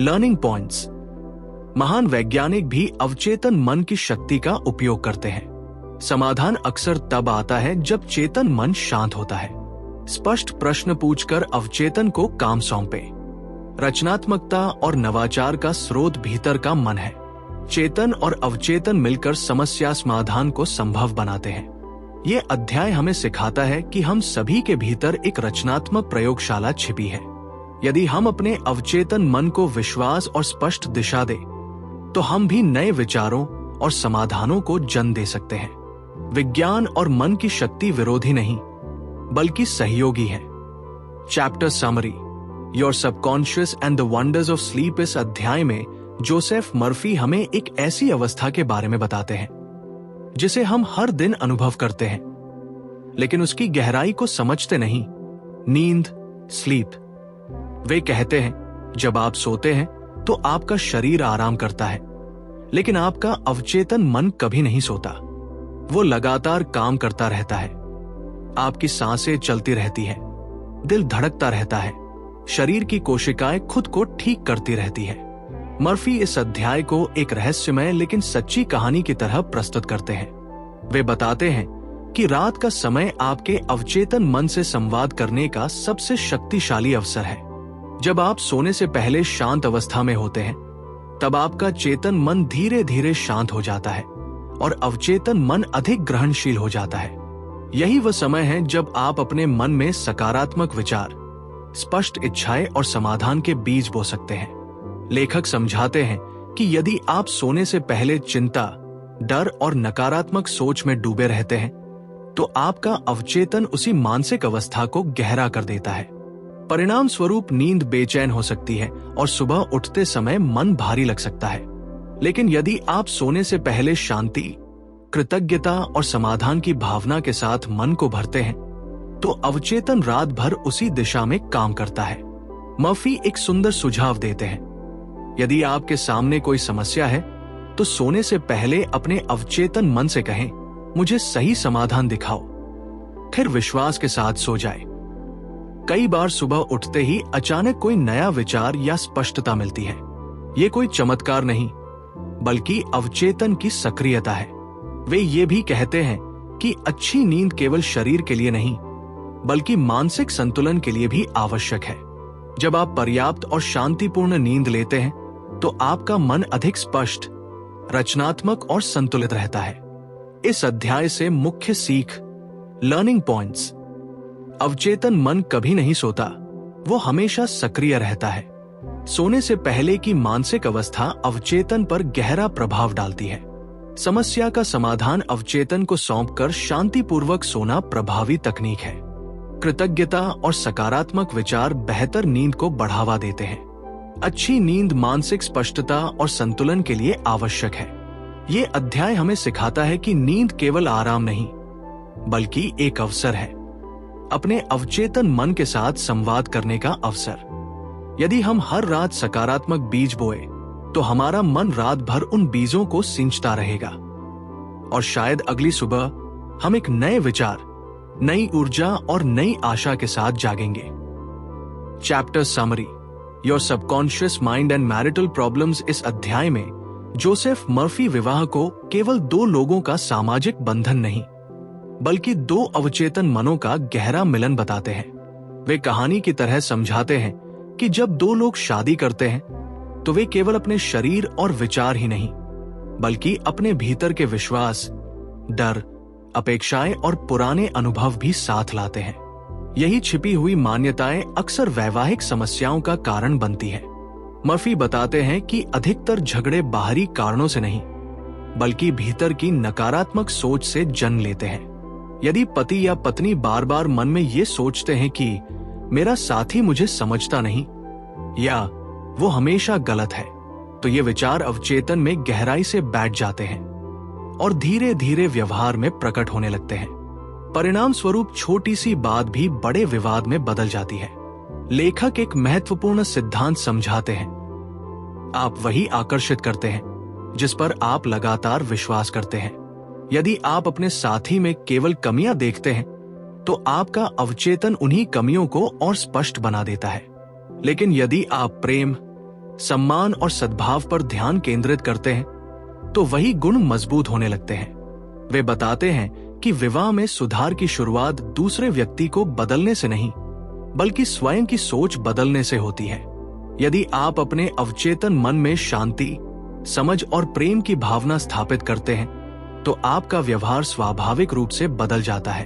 लर्निंग पॉइंट्स। महान वैज्ञानिक भी अवचेतन मन की शक्ति का उपयोग करते हैं। समाधान अक्सर तब आता है जब चेतन मन शांत होता है। स्पष्ट प्रश्न पूछकर अवचेतन को काम सौंपे। रचनात्मकता और नवाचार का स्रोत भीतर का मन है। चेतन और अवचेतन मिलकर समस्या समाधान को संभव बनाते हैं। ये अध्याय हमें सिखाता है कि हम सभी के भीतर एक रचनात्मक प्रयोगशाला छिपी है। यदि हम अपने अवचेतन मन को विश्वास और स्पष्ट दिशा दें, तो हम भी नए विचारों और समाधानों को जन्म दे सकते हैं। विज्ञान और मन की शक्ति विरोधी नहीं, बल्कि सहयोगी है। Chapter summary, your subconscious and the wonders of sleep. इस अध्याय में जोसेफ मर्फी हमें एक ऐसी अवस्था के बारे में बताते हैं जिसे हम हर दिन अनुभव करते हैं, लेकिन उसकी गहराई को समझते नहीं। नींद, स्लीप। वे कहते हैं जब आप सोते हैं तो आपका शरीर आराम करता है, लेकिन आपका अवचेतन मन कभी नहीं सोता। वो लगातार काम करता रहता है। आपकी सांसें चलती रहती है, दिल धड़कता रहता है, शरीर की कोशिकाएं खुद को ठीक करती रहती है। मर्फी इस अध्याय को एक रहस्यमय लेकिन सच्ची कहानी की तरह प्रस्तुत करते हैं। वे बताते हैं कि रात का समय आपके अवचेतन मन से संवाद करने का सबसे शक्तिशाली अवसर है। जब आप सोने से पहले शांत अवस्था में होते हैं, तब आपका चेतन मन धीरे धीरे शांत हो जाता है और अवचेतन मन अधिक ग्रहणशील हो जाता है। यही वह समय है जब आप अपने मन में सकारात्मक विचार, स्पष्ट इच्छाएं और समाधान के बीज बो सकते हैं। लेखक समझाते हैं कि यदि आप सोने से पहले चिंता, डर और नकारात्मक सोच में डूबे रहते हैं, तो आपका अवचेतन उसी मानसिक अवस्था को गहरा कर देता है। परिणाम स्वरूप नींद बेचैन हो सकती है और सुबह उठते समय मन भारी लग सकता है। लेकिन यदि आप सोने से पहले शांति, कृतज्ञता और समाधान की भावना के साथ मन को भरते हैं, तो अवचेतन रात भर उसी दिशा में काम करता है। मर्फी एक सुंदर सुझाव देते हैं। यदि आपके सामने कोई समस्या है, तो सोने से पहले अपने अवचेतन मन से कहें, मुझे सही समाधान दिखाओ। फिर विश्वास के साथ सो जाए। कई बार सुबह उठते ही अचानक कोई नया विचार या स्पष्टता मिलती है। ये कोई चमत्कार नहीं, बल्कि अवचेतन की सक्रियता है। वे ये भी कहते हैं कि अच्छी नींद केवल शरीर के लिए नहीं, बल्कि मानसिक संतुलन के लिए भी आवश्यक है। जब आप पर्याप्त और शांतिपूर्ण नींद लेते हैं, तो आपका मन अधिक स्पष्ट, रचनात्मक और संतुलित रहता है। इस अध्याय से मुख्य सीख, लर्निंग पॉइंट्स। अवचेतन मन कभी नहीं सोता, वो हमेशा सक्रिय रहता है। सोने से पहले की मानसिक अवस्था अवचेतन पर गहरा प्रभाव डालती है। समस्या का समाधान अवचेतन को सौंपकर शांतिपूर्वक सोना प्रभावी तकनीक है। कृतज्ञता और सकारात्मक विचार बेहतर नींद को बढ़ावा देते हैं। अच्छी नींद मानसिक स्पष्टता और संतुलन के लिए आवश्यक है। ये अध्याय हमें सिखाता है कि नींद केवल आराम नहीं, बल्कि एक अवसर है, अपने अवचेतन मन के साथ संवाद करने का अवसर। यदि हम हर रात सकारात्मक बीज बोए, तो हमारा मन रात भर उन बीजों को सिंचता रहेगा और शायद अगली सुबह हम एक नए विचार, नई ऊर्जा और नई आशा के साथ जागेंगे। Chapter summary, your subconscious mind and marital problems. इस अध्याय में जोसेफ मर्फी विवाह को केवल दो लोगों का सामाजिक बंधन नहीं, बल्कि दो अवचेतन मनों का गहरा मिलन बताते हैं। वे कहानी की तरह समझाते हैं कि जब दो लोग शादी करते हैं, तो वे केवल अपने शरीर और विचार ही नहीं, बल्कि अपने भीतर के विश्वास, डर, अपेक्षाएं और पुराने अनुभव भी साथ लाते हैं। यही छिपी हुई मान्यताएं अक्सर वैवाहिक समस्याओं का कारण बनती है। मर्फी बताते हैं कि अधिकतर झगड़े बाहरी कारणों से नहीं, बल्कि भीतर की नकारात्मक सोच से जन्म लेते हैं। यदि पति या पत्नी बार बार मन में ये सोचते हैं कि मेरा साथी मुझे समझता नहीं या वो हमेशा गलत है, तो ये विचार अवचेतन में गहराई से बैठ जाते हैं और धीरे धीरे व्यवहार में प्रकट होने लगते हैं। परिणाम स्वरूप छोटी सी बात भी बड़े विवाद में बदल जाती है। लेखक एक महत्वपूर्ण सिद्धांत समझाते हैं, आप वही आकर्षित करते हैं जिस पर आप लगातार विश्वास करते हैं। यदि आप अपने साथी में केवल कमियां देखते हैं, तो आपका अवचेतन उन्हीं कमियों को और स्पष्ट बना देता है। लेकिन यदि आप प्रेम, सम्मान और सद्भाव पर ध्यान केंद्रित करते हैं, तो वही गुण मजबूत होने लगते हैं। वे बताते हैं कि विवाह में सुधार की शुरुआत दूसरे व्यक्ति को बदलने से नहीं, बल्कि स्वयं की सोच बदलने से होती है। यदि आप अपने अवचेतन मन में शांति, समझ और प्रेम की भावना स्थापित करते हैं, तो आपका व्यवहार स्वाभाविक रूप से बदल जाता है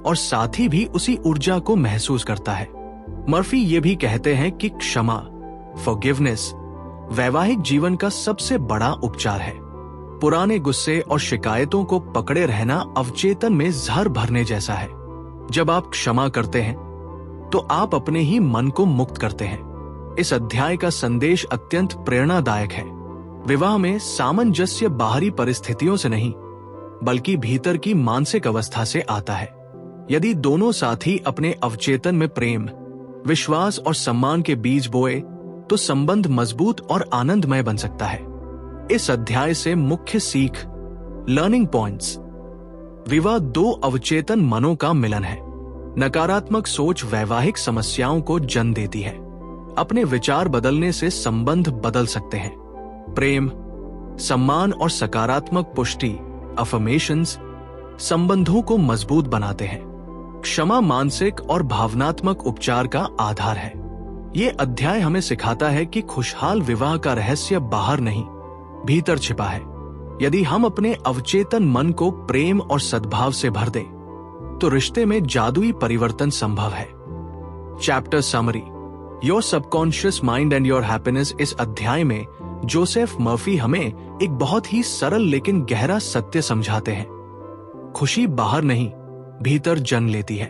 और साथी भी उसी ऊर्जा को महसूस करता है। मर्फी ये भी कहते हैं कि क्षमा, फॉरगिवनेस, वैवाहिक जीवन का सबसे बड़ा उपचार है। पुराने गुस्से और शिकायतों को पकड़े रहना अवचेतन में जहर भरने जैसा है। जब आप क्षमा करते हैं तो आप अपने ही मन को मुक्त करते हैं। इस अध्याय का संदेश अत्यंत प्रेरणादायक है। विवाह में सामंजस्य बाहरी परिस्थितियों से नहीं, बल्कि भीतर की मानसिक अवस्था से आता है। यदि दोनों साथी अपने अवचेतन में प्रेम, विश्वास और सम्मान के बीज बोए तो संबंध मजबूत और आनंदमय बन सकता है। इस अध्याय से मुख्य सीख, लर्निंग पॉइंट्स। विवाह दो अवचेतन मनों का मिलन है। नकारात्मक सोच वैवाहिक समस्याओं को जन्म देती है। अपने विचार बदलने से संबंध बदल सकते हैं। प्रेम, सम्मान और सकारात्मक पुष्टि, अफर्मेशंस, संबंधों को मजबूत बनाते हैं। क्षमा मानसिक और भावनात्मक उपचार का आधार है। ये अध्याय हमें सिखाता है कि खुशहाल विवाह का रहस्य बाहर नहीं, भीतर छिपा है। यदि हम अपने अवचेतन मन को प्रेम और सद्भाव से भर दें, तो रिश्ते में जादुई परिवर्तन संभव है। Chapter summary, your subconscious mind and your happiness. इस अध्याय में जोसेफ मर्फी हमें एक बहुत ही सरल लेकिन गहरा सत्य समझाते हैं। खुशी बाहर नहीं, भीतर जन्म लेती है।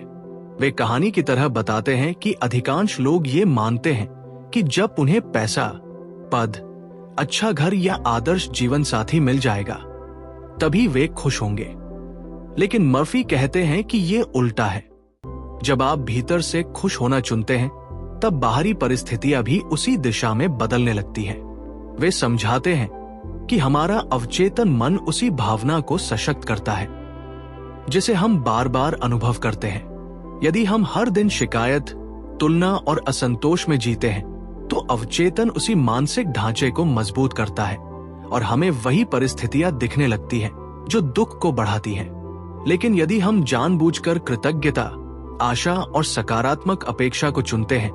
वे कहानी की तरह बताते हैं कि अधिकांश लोग ये मानते हैं कि जब उन्हें पैसा, पद, अच्छा घर या आदर्श जीवन साथी मिल जाएगा तभी वे खुश होंगे। लेकिन मर्फी कहते हैं कि ये उल्टा है। जब आप भीतर से खुश होना चुनते हैं, तब बाहरी परिस्थितियां भी उसी दिशा में बदलने लगती हैं। वे समझाते हैं कि हमारा अवचेतन मन उसी भावना को सशक्त करता है जिसे हम बार बार अनुभव करते हैं। यदि हम हर दिन शिकायत, तुलना और असंतोष में जीते हैं, तो अवचेतन उसी मानसिक ढांचे को मजबूत करता है और हमें वही परिस्थितियां दिखने लगती हैं जो दुख को बढ़ाती हैं। लेकिन यदि हम जानबूझकर कृतज्ञता, आशा और सकारात्मक अपेक्षा को चुनते हैं,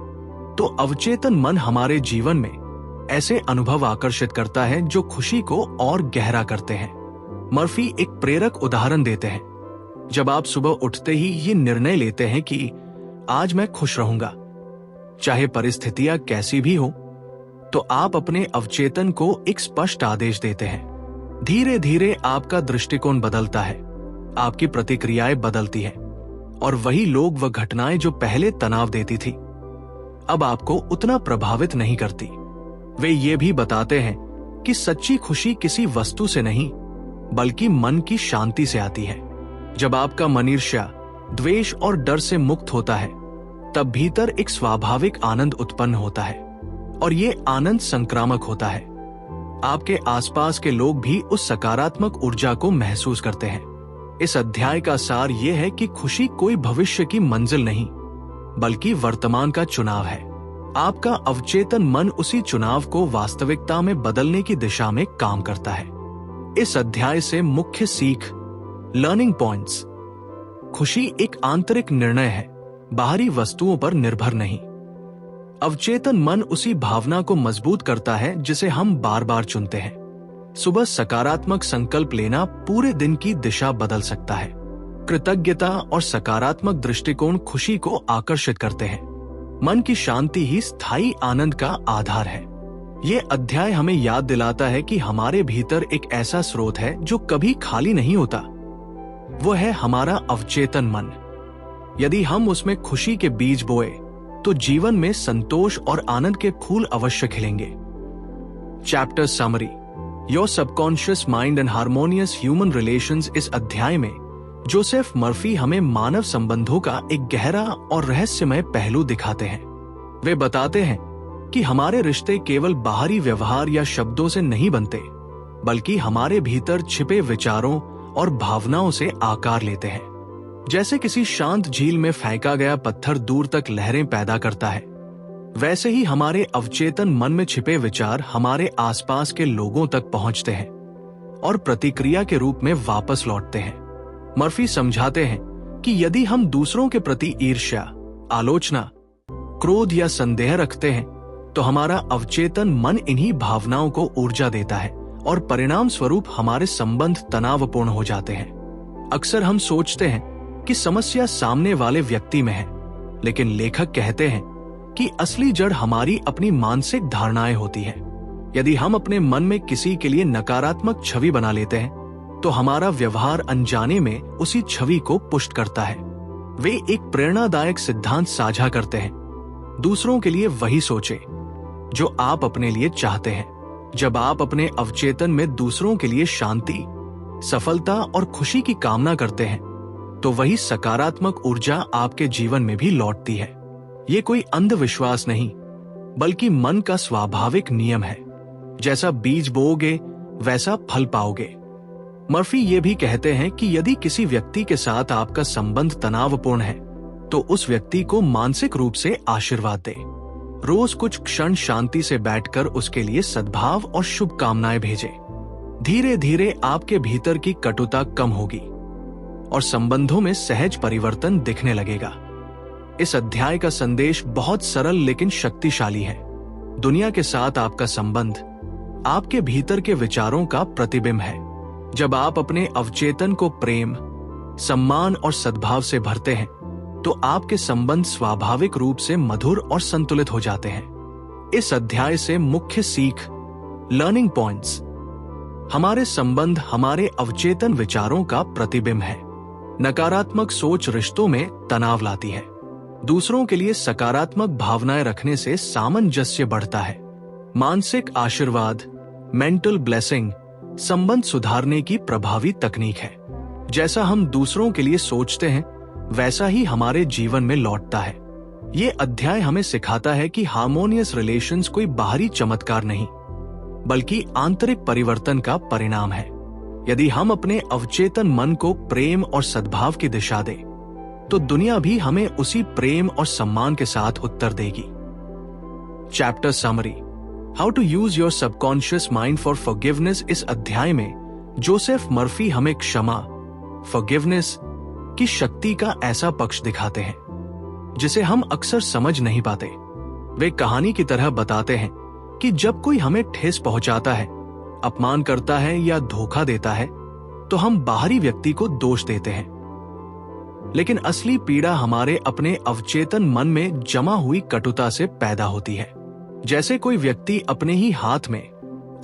तो अवचेतन मन हमारे जीवन में ऐसे अनुभव आकर्षित करता है जो खुशी को और गहरा करते हैं। मर्फी एक प्रेरक उदाहरण देते हैं। जब आप सुबह उठते ही ये निर्णय लेते हैं कि आज मैं खुश रहूंगा, चाहे परिस्थितियां कैसी भी हो, तो आप अपने अवचेतन को एक स्पष्ट आदेश देते हैं। धीरे धीरे आपका दृष्टिकोण बदलता है, आपकी प्रतिक्रियाएं बदलती हैं और वही लोग व घटनाएं जो पहले तनाव देती थी, अब आपको उतना प्रभावित नहीं करती। वे ये भी बताते हैं कि सच्ची खुशी किसी वस्तु से नहीं, बल्कि मन की शांति से आती है। जब आपका मन ईर्ष्या, द्वेष और डर से मुक्त होता है, तब भीतर एक स्वाभाविक आनंद उत्पन्न होता है और ये आनंद संक्रामक होता है। आपके आसपास के लोग भी उस सकारात्मक ऊर्जा को महसूस करते हैं। इस अध्याय का सार ये है कि खुशी कोई भविष्य की मंजिल नहीं, बल्कि वर्तमान का चुनाव है। आपका अवचेतन मन उसी चुनाव को वास्तविकता में बदलने की दिशा में काम करता है। इस अध्याय से मुख्य सीख, लर्निंग पॉइंट्स। खुशी एक आंतरिक निर्णय है, बाहरी वस्तुओं पर निर्भर नहीं। अवचेतन मन उसी भावना को मजबूत करता है जिसे हम बार बार चुनते हैं। सुबह सकारात्मक संकल्प लेना पूरे दिन की दिशा बदल सकता है। कृतज्ञता और सकारात्मक दृष्टिकोण खुशी को आकर्षित करते हैं। मन की शांति ही स्थायी आनंद का आधार है। ये अध्याय हमें याद दिलाता है कि हमारे भीतर एक ऐसा स्रोत है जो कभी खाली नहीं होता। वो है हमारा अवचेतन मन। यदि हम उसमें खुशी के बीज बोए, तो जीवन में संतोष और आनंद के फूल अवश्य खिलेंगे। Chapter summary, your subconscious mind and harmonious human relations. इस अध्याय में जोसेफ मर्फी हमें मानव संबंधों का एक गहरा और रहस्यमय पहलू दिखाते हैं। वे बताते हैं कि हमारे रिश्ते केवल बाहरी व्यवहार या शब्दों से नहीं बनते, बल्कि हमारे भीतर छिपे विचारों और भावनाओं से आकार लेते हैं। जैसे किसी शांत झील में फेंका गया पत्थर दूर तक लहरें पैदा करता है, वैसे ही हमारे अवचेतन मन में छिपे विचार हमारे आसपास के लोगों तक पहुंचते हैं और प्रतिक्रिया के रूप में वापस लौटते हैं। मर्फी समझाते हैं कि यदि हम दूसरों के प्रति ईर्ष्या, आलोचना, क्रोध या संदेह रखते हैं, तो हमारा अवचेतन मन इन्हीं भावनाओं को ऊर्जा देता है और परिणाम स्वरूप हमारे संबंध तनावपूर्ण हो जाते हैं। अक्सर हम सोचते हैं कि समस्या सामने वाले व्यक्ति में है, लेकिन लेखक कहते हैं कि असली जड़ हमारी अपनी मानसिक धारणाएं होती है। यदि हम अपने मन में किसी के लिए नकारात्मक छवि बना लेते हैं तो हमारा व्यवहार अनजाने में उसी छवि को पुष्ट करता है। वे एक प्रेरणादायक सिद्धांत साझा करते हैं, दूसरों के लिए वही सोचें जो आप अपने लिए चाहते हैं। जब आप अपने अवचेतन में दूसरों के लिए शांति, सफलता और खुशी की कामना करते हैं तो वही सकारात्मक ऊर्जा आपके जीवन में भी लौटती है। ये कोई अंधविश्वास नहीं, बल्कि मन का स्वाभाविक नियम है। जैसा बीज बोओगे वैसा फल पाओगे। मर्फी ये भी कहते हैं कि यदि किसी व्यक्ति के साथ आपका संबंध तनावपूर्ण है तो उस व्यक्ति को मानसिक रूप से आशीर्वाद दे। रोज कुछ क्षण शांति से बैठकर उसके लिए सद्भाव और शुभकामनाएं भेजें। धीरे धीरे आपके भीतर की कटुता कम होगी और संबंधों में सहज परिवर्तन दिखने लगेगा। इस अध्याय का संदेश बहुत सरल लेकिन शक्तिशाली है। दुनिया के साथ आपका संबंध आपके भीतर के विचारों का प्रतिबिंब है। जब आप अपने अवचेतन को प्रेम, सम्मान और सद्भाव से भरते हैं तो आपके संबंध स्वाभाविक रूप से मधुर और संतुलित हो जाते हैं। इस अध्याय से मुख्य सीख, लर्निंग पॉइंट्स। हमारे संबंध हमारे अवचेतन विचारों का प्रतिबिंब है। नकारात्मक सोच रिश्तों में तनाव लाती है। दूसरों के लिए सकारात्मक भावनाएं रखने से सामंजस्य बढ़ता है। मानसिक आशीर्वाद, मेंटल ब्लेसिंग, संबंध सुधारने की प्रभावी तकनीक है। जैसा हम दूसरों के लिए सोचते हैं वैसा ही हमारे जीवन में लौटता है। ये अध्याय हमें सिखाता है कि हार्मोनियस रिलेशंस कोई बाहरी चमत्कार नहीं, बल्कि आंतरिक परिवर्तन का परिणाम है। यदि हम अपने अवचेतन मन को प्रेम और सद्भाव की दिशा दें, तो दुनिया भी हमें उसी प्रेम और सम्मान के साथ उत्तर देगी। Chapter summary, how to use your subconscious mind for forgiveness. इस अध्याय में जोसेफ मर्फी हमें क्षमा, फॉरगिवनेस की शक्ति का ऐसा पक्ष दिखाते हैं जिसे हम अक्सर समझ नहीं पाते। वे कहानी की तरह बताते हैं कि जब कोई हमें ठेस पहुंचाता है, अपमान करता है या धोखा देता है तो हम बाहरी व्यक्ति को दोष देते हैं, लेकिन असली पीड़ा हमारे अपने अवचेतन मन में जमा हुई कटुता से पैदा होती है। जैसे कोई व्यक्ति अपने ही हाथ में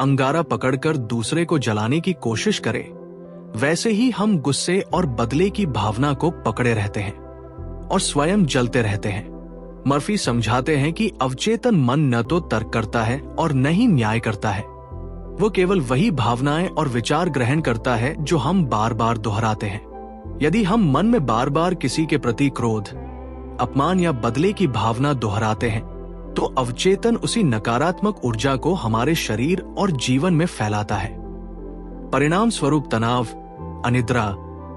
अंगारा पकड़कर दूसरे को जलाने की कोशिश करे, वैसे ही हम गुस्से और बदले की भावना को पकड़े रहते हैं और स्वयं जलते रहते हैं। मर्फी समझाते हैं कि अवचेतन मन न तो तर्क करता है और न ही न्याय करता है। वो केवल वही भावनाएं और विचार ग्रहण करता है जो हम बार बार दोहराते हैं। यदि हम मन में बार बार किसी के प्रति क्रोध, अपमान या बदले की भावना दोहराते हैं तो अवचेतन उसी नकारात्मक ऊर्जा को हमारे शरीर और जीवन में फैलाता है। परिणाम स्वरूप तनाव, अनिद्रा,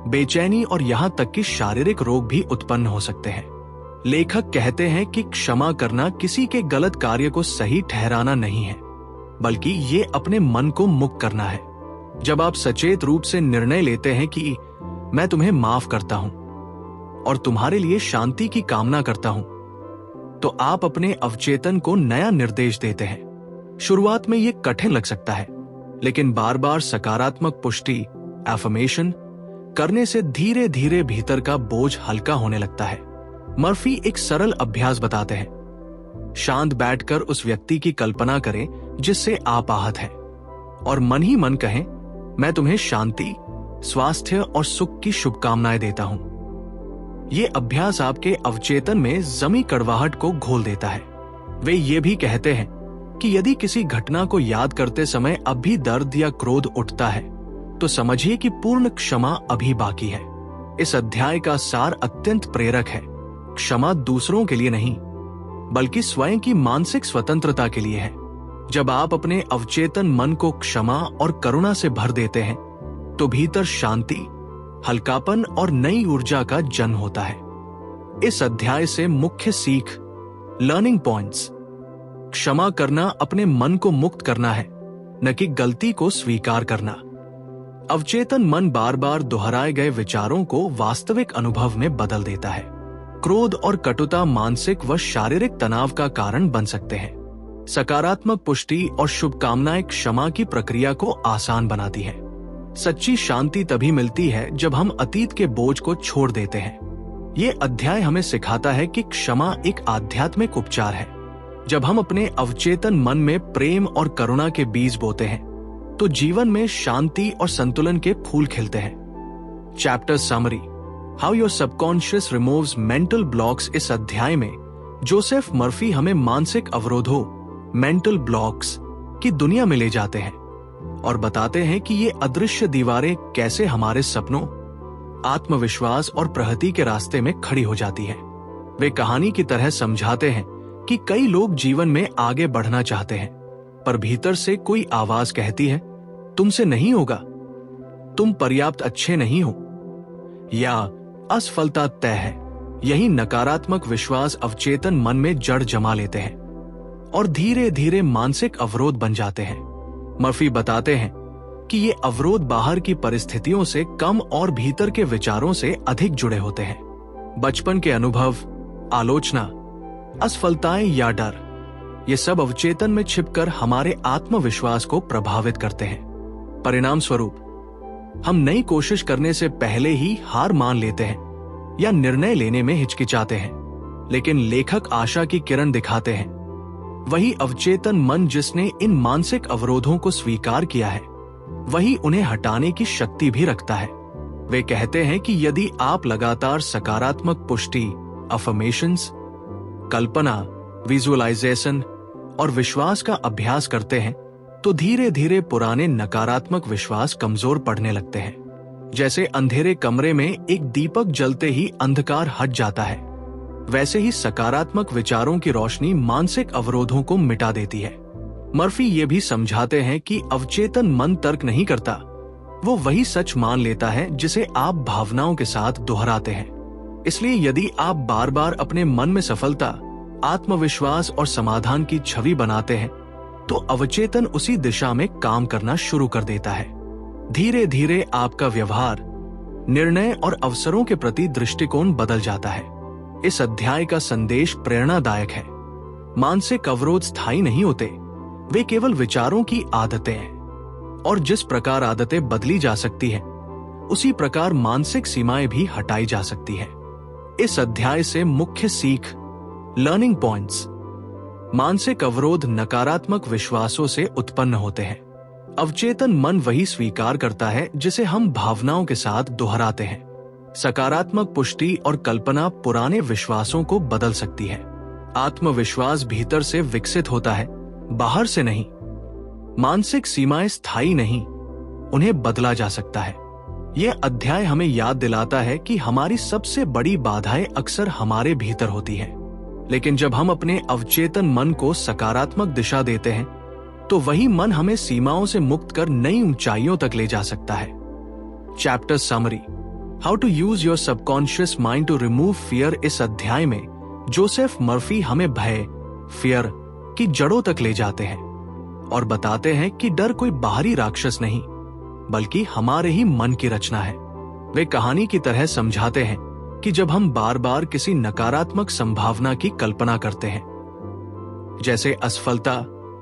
बेचैनी और यहां तक कि शारीरिक रोग भी उत्पन्न हो सकते हैं। लेखक कहते हैं कि क्षमा करना किसी के गलत कार्य को सही ठहराना नहीं है, बल्कि ये अपने मन को मुक्त करना है। जब आप सचेत रूप से निर्णय लेते हैं कि मैं तुम्हें माफ करता हूं और तुम्हारे लिए शांति की कामना करता हूं, तो आप अपने अवचेतन को नया निर्देश देते हैं। शुरुआत में ये कठिन लग सकता है, लेकिन बार बार सकारात्मक पुष्टि, एफर्मेशन करने से धीरे धीरे भीतर का बोझ हल्का होने लगता है। मर्फी एक सरल अभ्यास बताते हैं। शांत बैठकर उस व्यक्ति की कल्पना करें जिससे आप आहत हैं और मन ही मन कहें, मैं तुम्हें शांति, स्वास्थ्य और सुख की शुभकामनाएं देता हूं। ये अभ्यास आपके अवचेतन में जमी कड़वाहट को घोल देता है। वे ये भी कहते हैं कि यदि किसी घटना को याद करते समय अब भी दर्द या क्रोध उठता है तो समझिए कि पूर्ण क्षमा अभी बाकी है। इस अध्याय का सार अत्यंत प्रेरक है। क्षमा दूसरों के लिए नहीं, बल्कि स्वयं की मानसिक स्वतंत्रता के लिए है। जब आप अपने अवचेतन मन को क्षमा और करुणा से भर देते हैं तो भीतर शांति, हल्कापन और नई ऊर्जा का जन्म होता है। इस अध्याय से मुख्य सीख, लर्निंग पॉइंट्स। क्षमा करना अपने मन को मुक्त करना है, न कि गलती को स्वीकार करना। अवचेतन मन बार बार दोहराए गए विचारों को वास्तविक अनुभव में बदल देता है। क्रोध और कटुता मानसिक व शारीरिक तनाव का कारण बन सकते हैं। सकारात्मक पुष्टि और शुभकामनाएं क्षमा की प्रक्रिया को आसान बनाती है। सच्ची शांति तभी मिलती है जब हम अतीत के बोझ को छोड़ देते हैं। ये अध्याय हमें सिखाता है कि क्षमा एक आध्यात्मिक उपचार है। जब हम अपने अवचेतन मन में प्रेम और करुणा के बीज बोते हैं तो जीवन में शांति और संतुलन के फूल खिलते हैं। Chapter summary, how your subconscious removes mental blocks. इस अध्याय में जोसेफ मर्फी हमें मानसिक अवरोधों, मेंटल ब्लॉक्स की दुनिया में ले जाते हैं और बताते हैं कि ये अदृश्य दीवारें कैसे हमारे सपनों, आत्मविश्वास और प्रगति के रास्ते में खड़ी हो जाती हैं। वे कहानी की तरह समझाते हैं कि कई लोग जीवन में आगे बढ़ना चाहते हैं, पर भीतर से कोई आवाज कहती है, तुमसे नहीं होगा, तुम पर्याप्त अच्छे नहीं हो, या असफलता तय है। यही नकारात्मक विश्वास अवचेतन मन में जड़ जमा लेते हैं और धीरे धीरे मानसिक अवरोध बन जाते हैं। मर्फी बताते हैं कि ये अवरोध बाहर की परिस्थितियों से कम और भीतर के विचारों से अधिक जुड़े होते हैं। बचपन के अनुभव, आलोचना, असफलताएं या डर, ये सब अवचेतन में छिपकर हमारे आत्मविश्वास को प्रभावित करते हैं। परिणाम स्वरूप हम नई कोशिश करने से पहले ही हार मान लेते हैं या निर्णय लेने में हिचकिचाते हैं। लेकिन लेखक आशा की किरण दिखाते हैं। वही अवचेतन मन जिसने इन मानसिक अवरोधों को स्वीकार किया है, वही उन्हें हटाने की शक्ति भी रखता है। वे कहते हैं कि यदि आप लगातार सकारात्मक पुष्टि, अफर्मेशंस, कल्पना, विजुअलाइजेशन और विश्वास का अभ्यास करते हैं तो धीरे धीरे पुराने नकारात्मक विश्वास कमजोर पड़ने लगते हैं। जैसे अंधेरे कमरे में एक दीपक जलते ही अंधकार हट जाता है, वैसे ही सकारात्मक विचारों की रोशनी मानसिक अवरोधों को मिटा देती है। मर्फी ये भी समझाते हैं कि अवचेतन मन तर्क नहीं करता, वो वही सच मान लेता है जिसे आप भावनाओं के साथ दोहराते हैं। इसलिए यदि आप बार बार अपने मन में सफलता, आत्मविश्वास और समाधान की छवि बनाते हैं तो अवचेतन उसी दिशा में काम करना शुरू कर देता है। धीरे धीरे आपका व्यवहार, निर्णय और अवसरों के प्रति दृष्टिकोण बदल जाता है। इस अध्याय का संदेश प्रेरणादायक है। मानसिक अवरोध स्थायी नहीं होते, वे केवल विचारों की आदतें हैं और जिस प्रकार आदतें बदली जा सकती हैं, उसी प्रकार मानसिक सीमाएं भी हटाई जा सकती हैं। इस अध्याय से मुख्य सीख, लर्निंग पॉइंट्स। मानसिक अवरोध नकारात्मक विश्वासों से उत्पन्न होते हैं। अवचेतन मन वही स्वीकार करता है जिसे हम भावनाओं के साथ दोहराते हैं। सकारात्मक पुष्टि और कल्पना पुराने विश्वासों को बदल सकती है। आत्मविश्वास भीतर से विकसित होता है, बाहर से नहीं। मानसिक सीमाएं स्थायी नहीं, उन्हें बदला जा सकता है। यह अध्याय हमें याद दिलाता है कि हमारी सबसे बड़ी बाधाएं अक्सर हमारे भीतर होती हैं, लेकिन जब हम अपने अवचेतन मन को सकारात्मक दिशा देते हैं तो वही मन हमें सीमाओं से मुक्त कर नई ऊंचाइयों तक ले जा सकता है। Chapter summary, how to use your subconscious mind to remove fear. इस अध्याय में जोसेफ मर्फी हमें भय, फियर की जड़ों तक ले जाते हैं और बताते हैं कि डर कोई बाहरी राक्षस नहीं, बल्कि हमारे ही मन की रचना है। वे कहानी की तरह समझाते हैं कि जब हम बार बार किसी नकारात्मक संभावना की कल्पना करते हैं, जैसे असफलता,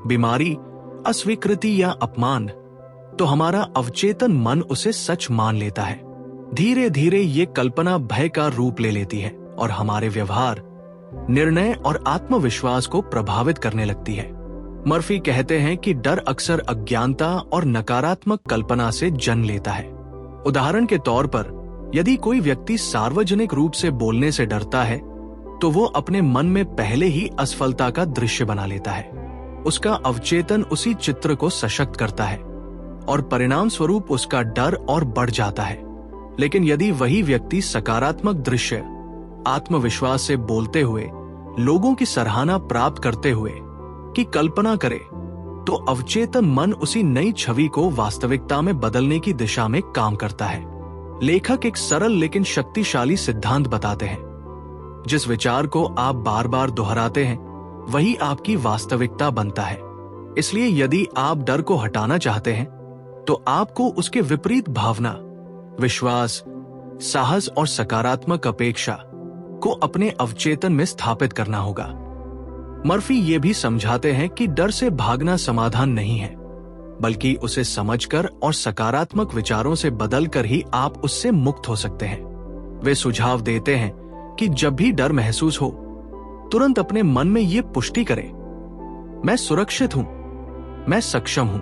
बीमारी, अस्वीकृति या अपमान, तो हमारा अवचेतन मन उसे सच मान लेता है। धीरे धीरे ये कल्पना भय का रूप ले लेती है और हमारे व्यवहार, निर्णय और आत्मविश्वास को प्रभावित करने लगती है। मर्फी कहते हैं कि डर अक्सर अज्ञानता और नकारात्मक कल्पना से जन्म लेता है। उदाहरण के तौर पर, यदि कोई व्यक्ति सार्वजनिक रूप से बोलने से डरता है तो वो अपने मन में पहले ही असफलता का दृश्य बना लेता है। उसका अवचेतन उसी चित्र को सशक्त करता है और परिणाम स्वरूप उसका डर और बढ़ जाता है। लेकिन यदि वही व्यक्ति सकारात्मक दृश्य, आत्मविश्वास से बोलते हुए, लोगों की सराहना प्राप्त करते हुए की कल्पना करे, तो अवचेतन मन उसी नई छवि को वास्तविकता में बदलने की दिशा में काम करता है। लेखक एक सरल लेकिन शक्तिशाली सिद्धांत बताते हैं। जिस विचार को आप बार बार दोहराते हैं, वही आपकी वास्तविकता बनता है। इसलिए यदि आप डर को हटाना चाहते हैं, तो आपको उसके विपरीत भावना, विश्वास, साहस और सकारात्मक अपेक्षा को अपने अवचेतन में स्थापित करना होगा। मर्फी ये भी समझाते हैं कि डर से भागना समाधान नहीं है, बल्कि उसे समझकर और सकारात्मक विचारों से बदलकर ही आप उससे मुक्त हो सकते हैं। वे सुझाव देते हैं कि जब भी डर महसूस हो तुरंत अपने मन में ये पुष्टि करें, मैं सुरक्षित हूं, मैं सक्षम हूं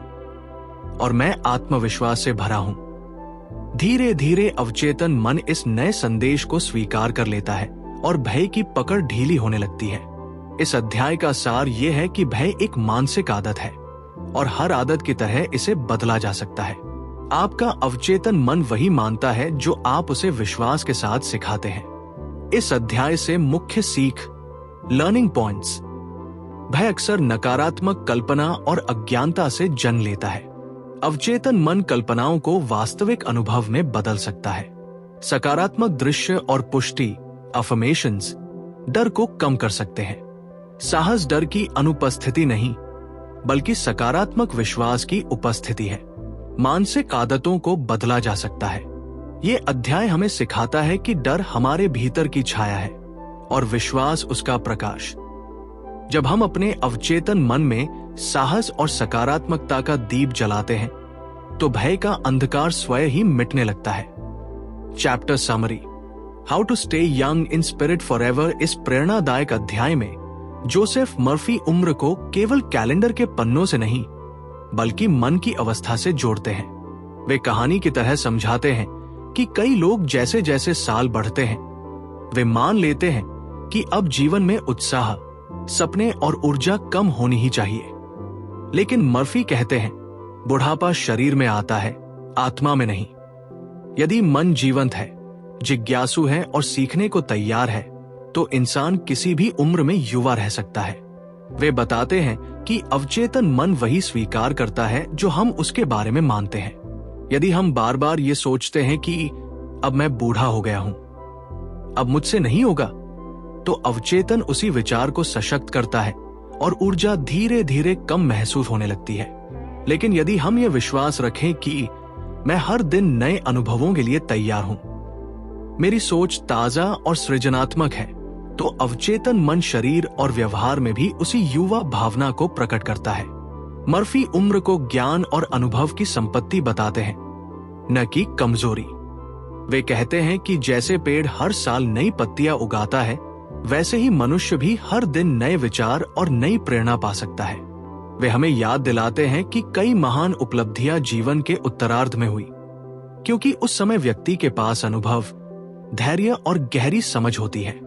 और मैं आत्मविश्वास से भरा हूं। धीरे धीरे अवचेतन मन इस नए संदेश को स्वीकार कर लेता है और भय की पकड़ ढीली होने लगती है। इस अध्याय का सार यह है कि भय एक मानसिक आदत है और हर आदत की तरह इसे बदला जा सकता है। आपका अवचेतन मन वही मानता है जो आप उसे विश्वास के साथ सिखाते हैं। इस अध्याय से मुख्य सीख, लर्निंग पॉइंट्स। भय अक्सर नकारात्मक कल्पना और अज्ञानता से जन्म लेता है। अवचेतन मन कल्पनाओं को वास्तविक अनुभव में बदल सकता है। सकारात्मक दृश्य और पुष्टि, अफर्मेशंस, डर को कम कर सकते हैं। साहस डर की अनुपस्थिति नहीं, बल्कि सकारात्मक विश्वास की उपस्थिति है। मानसिक आदतों को बदला जा सकता है। ये अध्याय हमें सिखाता है कि डर हमारे भीतर की छाया है और विश्वास उसका प्रकाश। जब हम अपने अवचेतन मन में साहस और सकारात्मकता का दीप जलाते हैं तो भय का अंधकार स्वयं ही मिटने लगता है। Chapter summary, how to stay young in spirit forever. इस प्रेरणादायक अध्याय में जोसेफ मर्फी उम्र को केवल कैलेंडर के पन्नों से नहीं बल्कि मन की अवस्था से जोड़ते हैं। वे कहानी की तरह समझाते हैं कि कई लोग जैसे जैसे साल बढ़ते हैं वे मान लेते हैं कि अब जीवन में उत्साह, सपने और ऊर्जा कम होनी ही चाहिए। लेकिन मर्फी कहते हैं, बुढ़ापा शरीर में आता है, आत्मा में नहीं। यदि मन जीवंत है, जिज्ञासु है और सीखने को तैयार है तो इंसान किसी भी उम्र में युवा रह सकता है। वे बताते हैं कि अवचेतन मन वही स्वीकार करता है जो हम उसके बारे में मानते हैं। यदि हम बार बार ये सोचते हैं कि अब मैं बूढ़ा हो गया हूं, अब मुझसे नहीं होगा, तो अवचेतन उसी विचार को सशक्त करता है और ऊर्जा धीरे धीरे कम महसूस होने लगती है। लेकिन यदि हम ये विश्वास रखें कि मैं हर दिन नए अनुभवों के लिए तैयार हूं, मेरी सोच ताजा और सृजनात्मक है, तो अवचेतन मन शरीर और व्यवहार में भी उसी युवा भावना को प्रकट करता है। मर्फी उम्र को ज्ञान और अनुभव की संपत्ति बताते हैं, न कि कमजोरी। वे कहते हैं कि जैसे पेड़ हर साल नई पत्तियां उगाता है, वैसे ही मनुष्य भी हर दिन नए विचार और नई प्रेरणा पा सकता है। वे हमें याद दिलाते हैं कि कई महान उपलब्धियां जीवन के उत्तरार्ध में हुई, क्योंकि उस समय व्यक्ति के पास अनुभव, धैर्य और गहरी समझ होती है।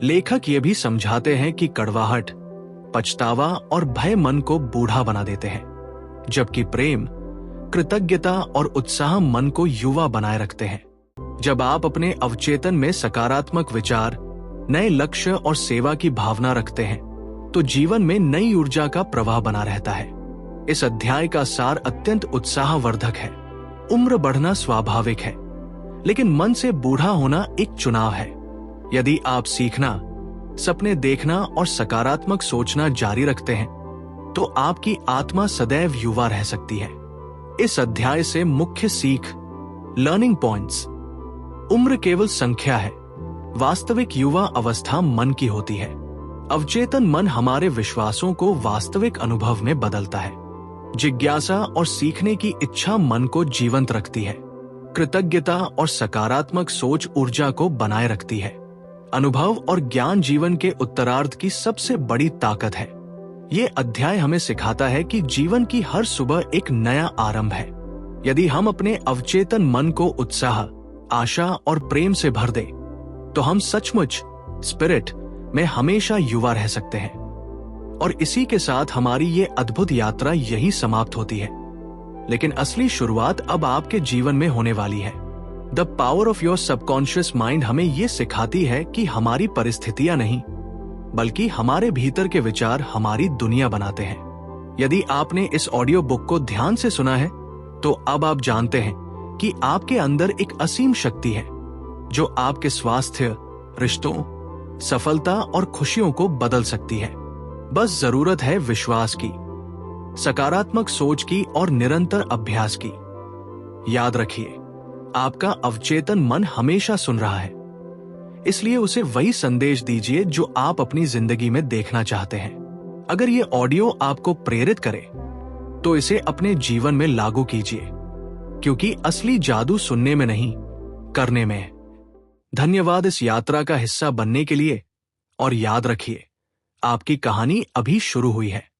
लेखक ये भी समझाते हैं कि कड़वाहट, पछतावा और भय मन को बूढ़ा बना देते हैं, जबकि प्रेम, कृतज्ञता और उत्साह मन को युवा बनाए रखते हैं। जब आप अपने अवचेतन में सकारात्मक विचार, नए लक्ष्य और सेवा की भावना रखते हैं तो जीवन में नई ऊर्जा का प्रवाह बना रहता है। इस अध्याय का सार अत्यंत उत्साहवर्धक है। उम्र बढ़ना स्वाभाविक है, लेकिन मन से बूढ़ा होना एक चुनाव है। यदि आप सीखना, सपने देखना और सकारात्मक सोचना जारी रखते हैं तो आपकी आत्मा सदैव युवा रह सकती है। इस अध्याय से मुख्य सीख, लर्निंग पॉइंट्स। उम्र केवल संख्या है, वास्तविक युवा अवस्था मन की होती है। अवचेतन मन हमारे विश्वासों को वास्तविक अनुभव में बदलता है। जिज्ञासा और सीखने की इच्छा मन को जीवंत रखती है। कृतज्ञता और सकारात्मक सोच ऊर्जा को बनाए रखती है। अनुभव और ज्ञान जीवन के उत्तरार्ध की सबसे बड़ी ताकत है। ये अध्याय हमें सिखाता है कि जीवन की हर सुबह एक नया आरंभ है। यदि हम अपने अवचेतन मन को उत्साह, आशा और प्रेम से भर दें, तो हम सचमुच स्पिरिट में हमेशा युवा रह सकते हैं। और इसी के साथ हमारी ये अद्भुत यात्रा यही समाप्त होती है। लेकिन असली शुरुआत अब आपके जीवन में होने वाली है। The power of your subconscious mind हमें ये सिखाती है कि हमारी परिस्थितियां नहीं, बल्कि हमारे भीतर के विचार हमारी दुनिया बनाते हैं। यदि आपने इस ऑडियो बुक को ध्यान से सुना है, तो अब आप जानते हैं कि आपके अंदर एक असीम शक्ति है जो आपके स्वास्थ्य, रिश्तों, सफलता और खुशियों को बदल सकती है। बस जरूरत है विश्वास की, सकारात्मक सोच की और निरंतर अभ्यास की। याद रखिए, आपका अवचेतन मन हमेशा सुन रहा है, इसलिए उसे वही संदेश दीजिए जो आप अपनी जिंदगी में देखना चाहते हैं। अगर ये ऑडियो आपको प्रेरित करे तो इसे अपने जीवन में लागू कीजिए, क्योंकि असली जादू सुनने में नहीं, करने में है। धन्यवाद इस यात्रा का हिस्सा बनने के लिए, और याद रखिए, आपकी कहानी अभी शुरू हुई है।